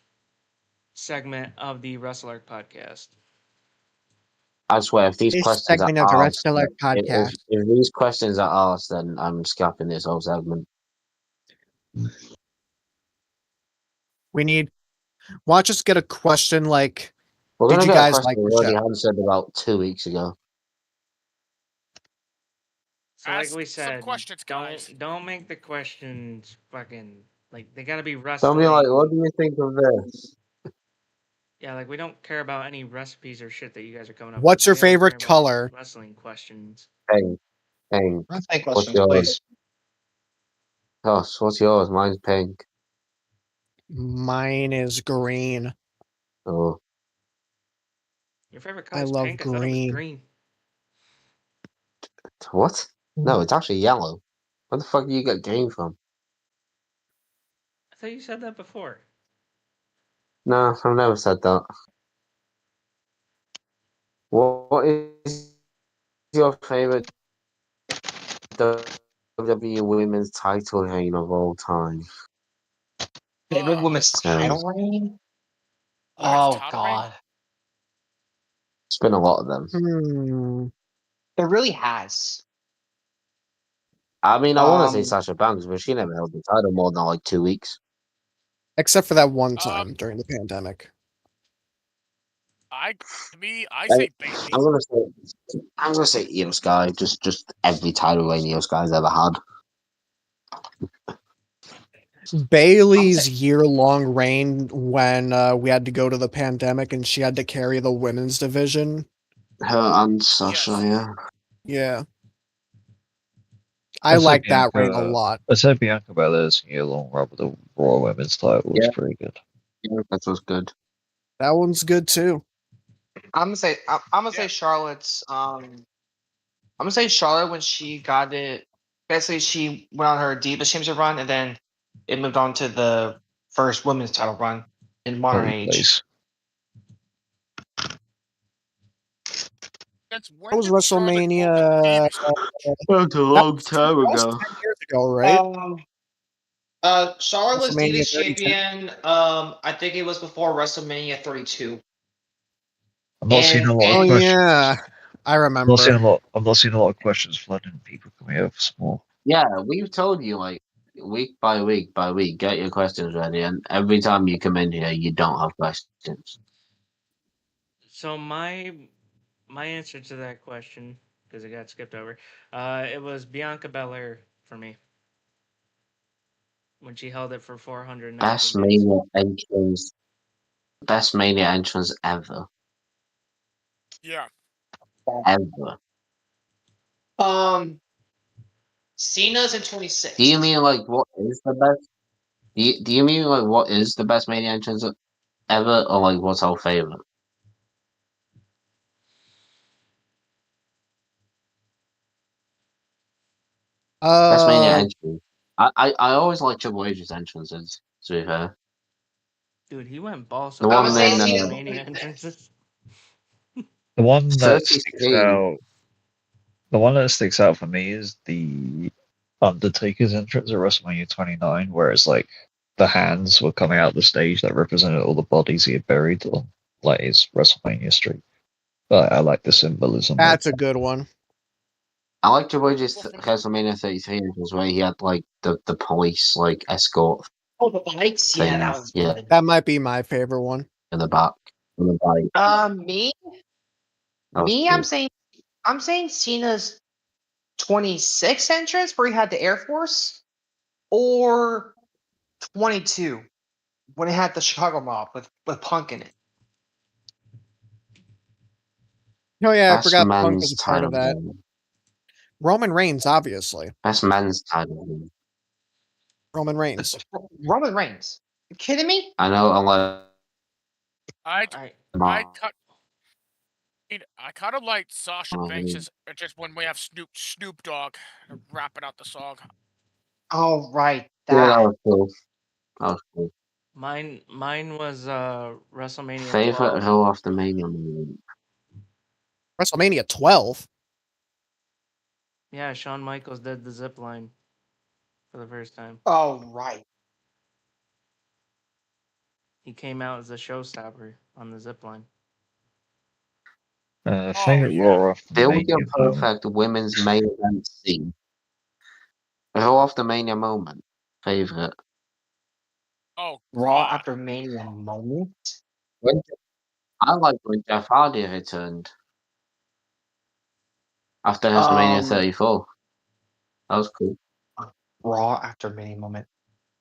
segment of the Wrestle Arc Podcast. I swear, if these This questions are segment of the asked, Wrestle Arc Podcast. if these questions are asked, then I'm scrapping this whole segment. We need. Watch us get a question like, We're did going to you get a guys question like we the already show? answered about 2 weeks ago. So like Ask we some said, questions, guys. don't make the questions fucking like they gotta be Don't wrestling. be like, what do you think of this? Yeah, like we don't care about any recipes or shit that you guys are coming up What's with. your We only favorite care about color? wrestling questions. Pink. Let's take What's questions, yours? please. Gosh, what's yours? Mine's pink. Mine is green. Oh, Your favorite I color is love pink? I thought it was green. green. what? No, it's actually yellow. Where the fuck do you get green from? I thought you said that before. No, I've never said that. What is your favorite WWE Women's title reign of all time? Favorite women's title reign? Oh title reign? god. It's been a lot of them. It really has. I mean, I want to say Um, Sasha Banks, but she never held the title more than like 2 weeks. Except for that one time during the pandemic. I say Bailey. I'm gonna say Io Sky. Just every title reign Io Sky's ever had. Bailey's year-long reign when we had to go to the pandemic and she had to carry the women's division. Her and Sasha, Yes. yeah. Yeah. I like that reign a lot. I said Bianca Belair's year-long run with the Raw Women's title was Yeah. pretty good. Yeah, that was good. That one's good too. I'm gonna say Charlotte's. I'm gonna say Charlotte when she got it. Basically, she went on her Diva Championship run, and then it moved on to the first women's title run in modern Holy age. place. That's when That was did Charlotte go WrestleMania. Divas? That's a long time That was ago. 10 years ago, right? Charlotte was WrestleMania Divas 32. champion. I think it was before WrestleMania 32. I'm not seeing a lot Oh of questions. yeah, I remember. I'm not seeing a lot of questions flooding. People coming over for some more. Yeah, we've told you like week by week by week, get your questions ready, and every time you come in here, you don't have questions. So my answer to that question, because it got skipped over, it was Bianca Belair for me. When she held it for 419 Best days. Mania entrance ever. Yeah. Ever. Cena's in 26. Do you mean like what is the best? Do you mean like what is the best Mania entrance ever, or like what's our favorite? Best Mania entrance. I always like Triple H's entrances. To be fair, Dude, he went balls The to one the in, wall uh, with Mania entrances. The one that 33. sticks out. The one that sticks out for me is the Undertaker's entrance at WrestleMania 29, where it's like the hands were coming out the stage that represented all the bodies he had buried on like his WrestleMania streak. But I like the symbolism. That's a good one. I like Triple H's WrestleMania 33 entrance where he had like the police like escort Oh, the bikes? Yeah, that was yeah good. That might be my favorite one. in the back. on the bike. Me, That was me, cool. I'm saying Cena's 26 entrance where he had the Air Force, or 22 when he had the Chicago Mob with Punk in it. Oh yeah, I Best forgot Punk was men's a part title of that. win. Roman Reigns, obviously. Best men's title win. Roman Reigns. Roman Reigns. You kidding me? I know unless I I cut. I kind of like Sasha Banks just when we have Snoop Dogg to wrap it out the song. Oh right, yeah, that that. was cool. That was cool. mine was WrestleMania Favorite 12. Raw of the Mania moment. WrestleMania 12. Yeah, Shawn Michaels did the zip line for the first time. Oh right. He came out as a showstopper on the zip line. Favorite yeah. Raw of the Build your Mania moment. perfect women's main event scene. Raw of the Mania moment. Favorite. Oh Raw God. after Mania moment. When, I like when Jeff Hardy returned after WrestleMania 34. That was cool. Raw after Mania moment.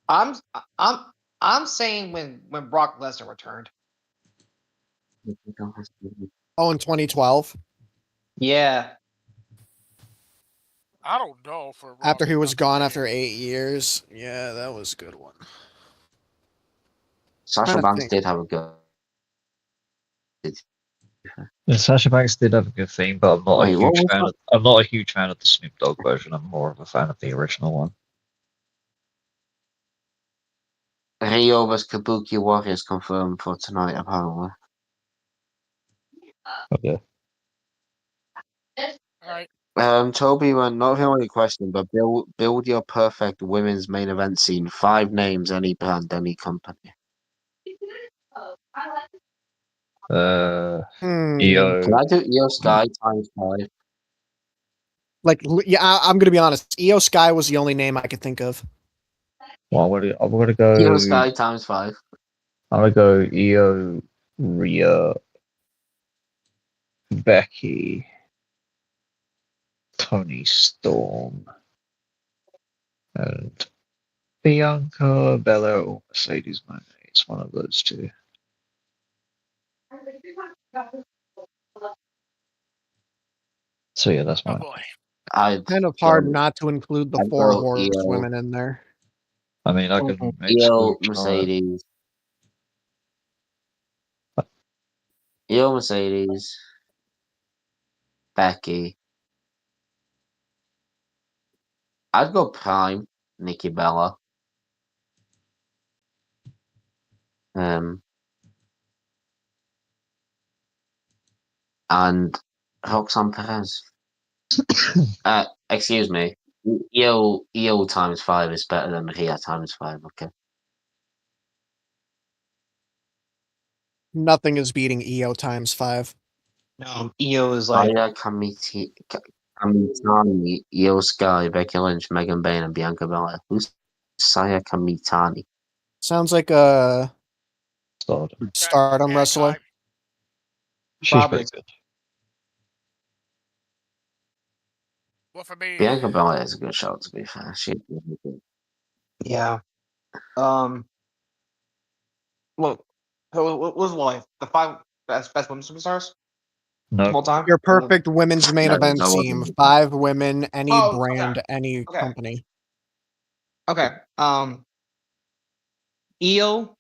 I'm I'm I'm saying when Brock Lesnar returned. Oh, in 2012. Yeah. I don't know for Raw After he was gone Mania. after 8 years. Yeah, that was a good one. Sasha Trying to Banks think. did have a good. Yeah, Sasha Banks did have a good theme, but I'm not Wait, a what huge was fan. that? I'm not a huge fan of the Snoop Dogg version. I'm more of a fan of the original one. Rio vs Kabuki Warriors confirmed for tonight, apparently. Okay. All right. Toby, not really a question, but build your perfect women's main event scene. 5 names, any brand, any company. EO. Can I do Io Sky times 5? Like, yeah, I'm gonna be honest. Io Sky was the only name I could think of. Well, I'm gonna Io go. Sky times 5. I'm gonna go EO, Rhea, Becky, Tony Storm, and Bianca Belair or Mercedes Moné. It's one of those two. So yeah, that's Oh mine. boy. I'd Kind of hard go, not to include the I'd 4 go Io, horsewomen in there. I mean, I can Io exclude Charlotte. Mercedes. Io Mercedes. Becky. I'd go Prime, Nikki Bella. And Roxanne Perez. Excuse me. Io times 5 is better than Rhea times 5, okay? Nothing is beating Io times 5. No, EO is like Saya Kamitani, Io Sky, Becky Lynch, Megan Bayne, and Bianca Belair. Who's Saya Kamitani? Sounds like a Stardom. Stardom wrestler. Mankind. She's probably pretty good. Well, for me, Bianca Belair is a good shout, to be fair. She's really good. yeah. Look, what was like the 5 best women superstars of No. all time? Your perfect women's main No, event no team. one. 5 women, any Oh, brand, any okay. company. Okay. EO.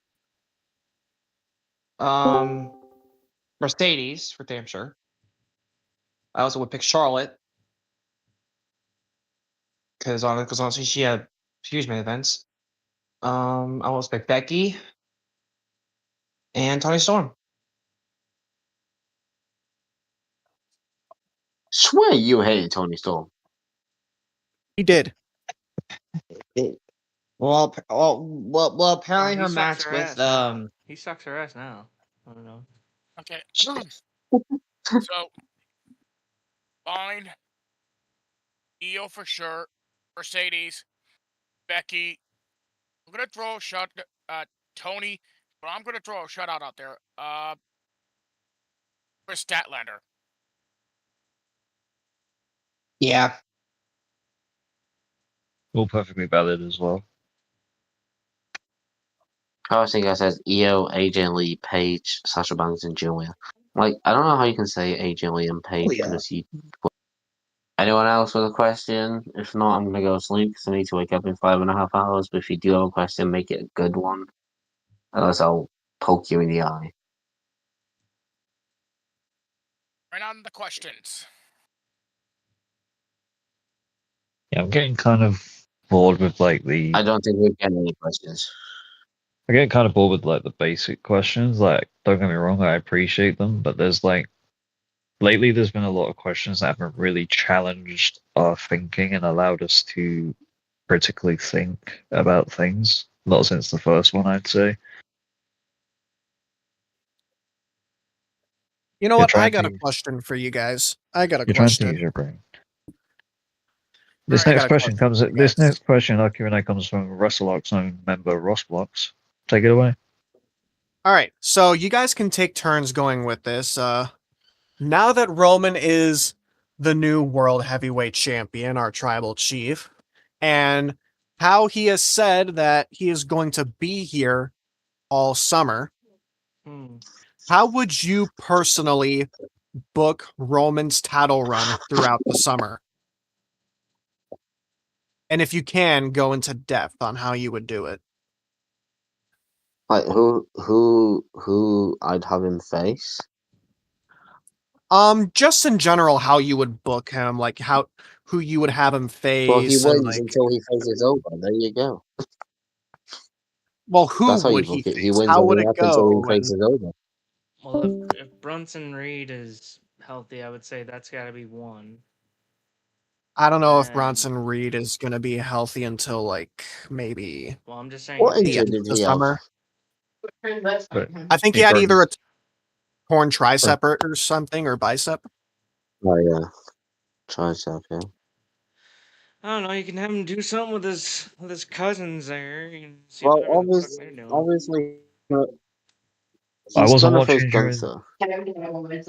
Mercedes for damn sure. I also would pick Charlotte because honestly she had huge main events. I almost pick Becky and Tony Storm. Swear you hated Tony Storm. He did. Well, apparently He her sucks match her with ass now. He sucks her ass now. I don't know. okay. So, fine. EO for sure. Mercedes, Becky. I'm gonna throw a shot at Tony, but I'm gonna throw a shout out there. or Statlander? Yeah. All perfectly valid as well. I was thinking I said Io, AJ Lee, Paige, Sasha Banks, and Julia. Like, I don't know how you can say AJ Lee and Paige yeah. because you. Anyone else with a question? If not, I'm gonna go sleep because I need to wake up in 5.5 hours. But if you do have a question, make it a good one. Otherwise, I'll poke you in the eye. Right on the questions. Yeah, I'm getting kind of bored with like the. I don't think we've got any questions. I get kind of bored with like the basic questions. Like, don't get me wrong, I appreciate them, but there's like lately there's been a lot of questions that haven't really challenged our thinking and allowed us to critically think about things. Not since the first one, I'd say. You know You're what? I trying got a to question for you guys. I got a you're trying to use question. your brain. This I next got a question Comes. for you This guys. next question, our Q&A comes from Wrestle Arc's own member Ross Blocks. Take it away. All right, so you guys can take turns going with this. Now that Roman is the new world heavyweight champion, our tribal chief, and how he has said that he is going to be here all summer, how would you personally book Roman's title run throughout the summer? And if you can, go into depth on how you would do it. Like who I'd have him face? Just in general, how you would book him, like who you would have him Well, he face, and wins like, until he faces over. There you go. well, who That's how you would he book it. He face? wins How would every it match until he go? And faces over. Well, if Brunson Reed is healthy, I would say that's got to be one. I don't know if And Bronson Reed is going to be healthy until like maybe well, I'm just saying. What the injury end did of the he have? summer. But I think he he had broke either a his- torn tricep or something, or bicep. Oh yeah, tricep. Yeah. I don't know. You can have him do something with his cousins there. You can see Well, whatever the fuck they're doing. obviously, I he's wasn't gonna face watching during Gunther.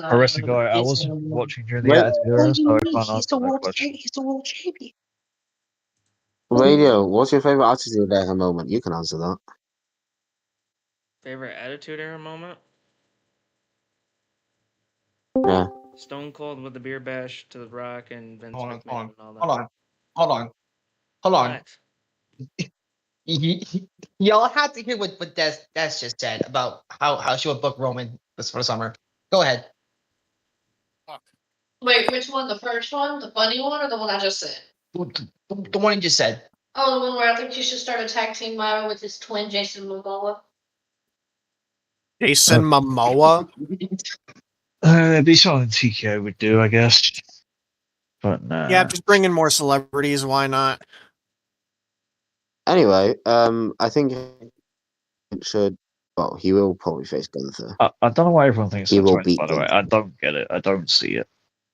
a wrestling guy. I wasn't watching during the Wait, Attitude Era, so I can't answer that question. He's the world champion. Radio, what's your favorite attitude at the moment? You can answer that. Favorite Attitude Era moment? Yeah. Stone Cold with the beer bash to the Rock and Vince Hold on, McMahon and all that. hold on. What? Y'all had to hear what Des just said about how she would book Roman this for the summer. Go ahead. Fuck. Wait, which one? The first one? The funny one, or the one I just said? The one you just said. Oh, the one where I think you should start a tag team match with his twin, Jason Momoa. Jason Momoa. It'd be something TKO would do, I guess. But nah. Yeah, just bring in more celebrities. Why not? Anyway, I think it should. Well, he will probably face Gunther. I don't know why everyone thinks He that's will right, beat by the way. Gunther. I don't get it. I don't see it.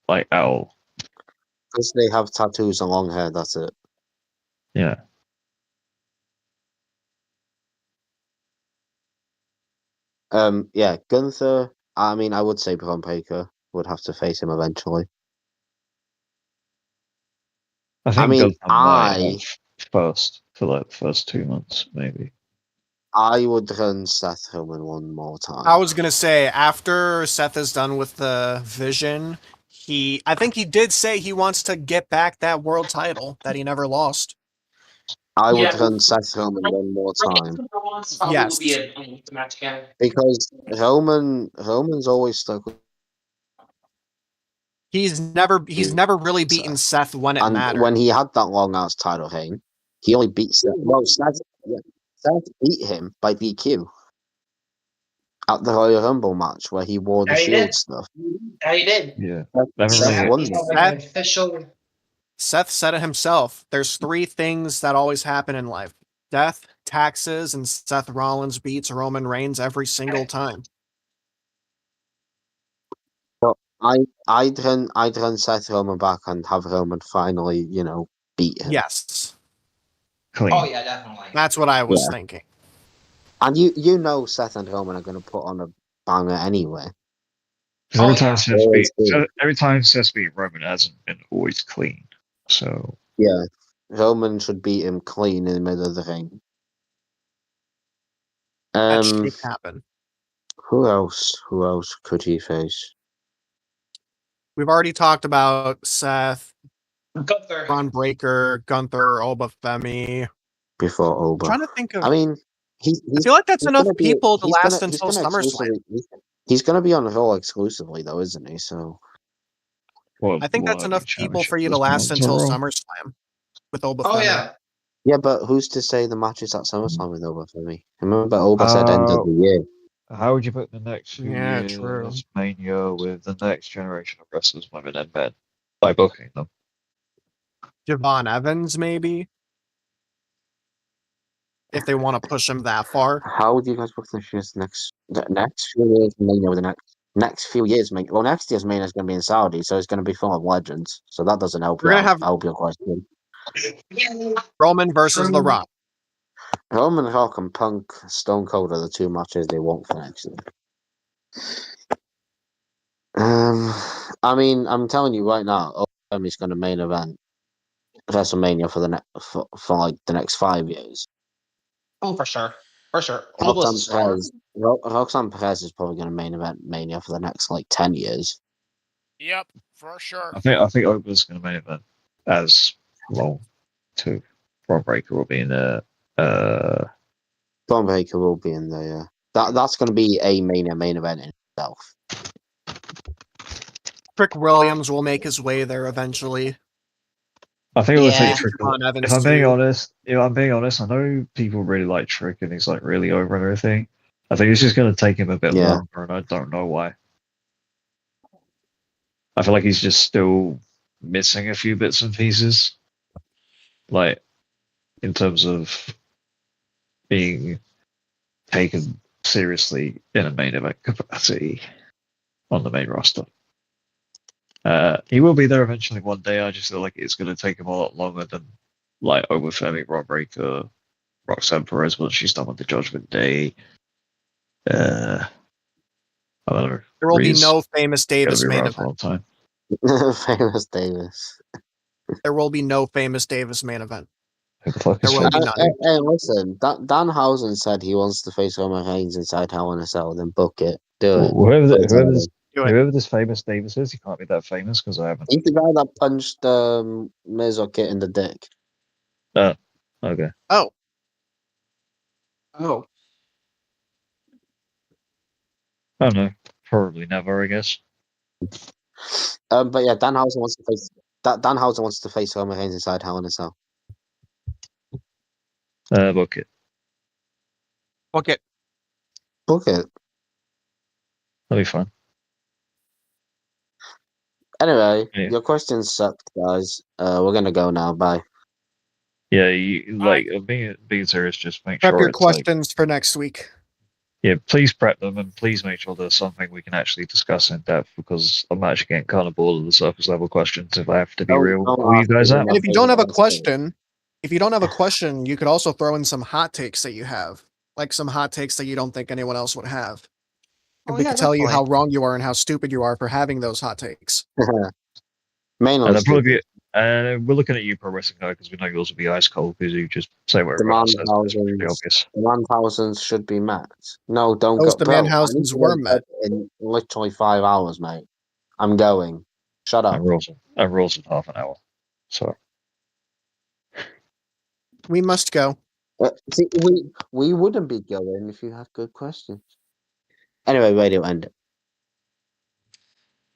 Like, at all. Because they have tattoos and long hair. That's it. Yeah. Yeah, Gunther. I mean, I would say Braun Breaker would have to face him eventually. I think mean, Gunther might have first for like the first 2 months, maybe. I would run Seth Roman one more time. I was gonna say after Seth is done with the Vision, I think he did say he wants to get back that world title that he never lost. I would run Seth Roman one more time. Yes. Because Roman's always stuck with He's never really beaten Seth when it and mattered. when he had that long ass title reign, he only beat Seth. Well, Seth beat him by DQ at the Royal Rumble match where he wore the Yeah, he Shield did. stuff. Yeah, he did. Yeah. Seth won. Seth said it himself. There's 3 things that always happen in life: death, taxes, and Seth Rollins beats Roman Reigns every single time. But I'd run Seth Roman back and have Roman finally, beat him. Yes. Clean. Oh yeah, definitely. That's what I was Yeah. thinking. And you know Seth and Roman are going to put on a banger anyway. Because every time it says to beat Roman, it hasn't been always clean. So yeah, Roman should beat him clean in the middle of the ring. That should happen. Who else? Who else could he face? We've already talked about Seth, Gunther. Ron Breaker, Gunther, Oba Femi. Before Oba. I'm trying to think of. I mean, I feel like that's enough people to last he's until gonna SummerSlam. He's going to be on the Raw exclusively, though, isn't he? So I think that's enough people for you to last until SummerSlam with Oba Femi. Oh yeah. yeah, but who's to say the match is at SummerSlam with Oba Femi? Remember, Oba said end of the year. How would you put the next few years true. Mania with the next generation of wrestlers, women and men, by booking them? Javon Evans, maybe, if they want to push him that far. How would you guys book the next few years Mania with the next few years Mania? Well, next year's Mania is going to be in Saudi, so it's going to be full of legends. So that doesn't help We're you. gonna have help your question. Roman versus The Rock. Roman, Rock, and Punk, Stone Cold are the two matches they want for next year. I mean, I'm telling you right now, Femi's going to main event WrestleMania for the for like the next 5 years. Oh, for sure. For sure. Roxanne Perez is probably going to main event Mania for the next like 10 years. Yep, for sure. I think Oba's going to main event as well too. Ron Breaker will be in there. Braun Breaker will be in there. Yeah. That's going to be a Mania main event in itself. Trick Williams will make his way there eventually. I think it will take Trick. If I'm being honest, I know people really like Trick and he's like really over and everything. I think it's just going to take him a bit longer, and I don't know why. I feel like he's just still missing a few bits and pieces, like in terms of being taken seriously in a main event capacity on the main roster. He will be there eventually one day. I just feel like it's going to take him a lot longer than like Oba Femi, Ron Breaker, Roxanne Perez once she's done with the Judgment Day. I don't know. There will be no famous Davis main event. Famous Davis. There will be no famous Davis main event. Who the fuck There is will be none. Hey, listen, Danhausen said he wants to face Roman Reigns inside Hell in a Cell, then book it. Do it. Whoever this famous Davis is, he can't be that famous because I haven't. He's the guy that punched Miz or Kit in the dick. Oh, okay. Oh. I don't know. Probably never, I guess. But yeah, Danhausen wants to face Roman Reigns inside Hell in a Cell. Book it. Book it. Book it. That'll be fun. Anyway, your questions sucked, guys. We're gonna go now. Bye. Yeah, being serious. Just make Prep sure your it's questions for next week. Yeah, please prep them and please make sure there's something we can actually discuss in depth because I'm actually getting kind of bored of the surface level questions. If I have to be real, where you guys at? And if you don't have a question, you could also throw in some hot takes that you have, like some hot takes that you don't think anyone else would have. And we can tell you how wrong you are and how stupid you are for having those hot takes. Mainly, we're looking at you, Pro Wrestling Guy, because we know yours will be ice cold because you just say whatever else says. It's pretty obvious. The 1000s should be met. No, don't Those go. The Manhausens were met in literally 5 hours, mate. I'm going. Shut up. Our rules in half an hour. So we must go. See, we wouldn't be going if you had good questions. Anyway, radio end it.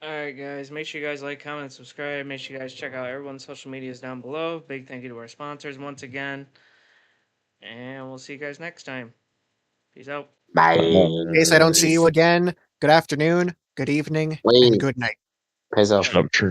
Alright, guys. Make sure you guys like, comment, and subscribe. Make sure you guys check out everyone's social medias down below. Big thank you to our sponsors once again. And we'll see you guys next time. Peace out. Bye. In case I don't see you again, good afternoon, good evening, and good night. Peace out. Shut up, true.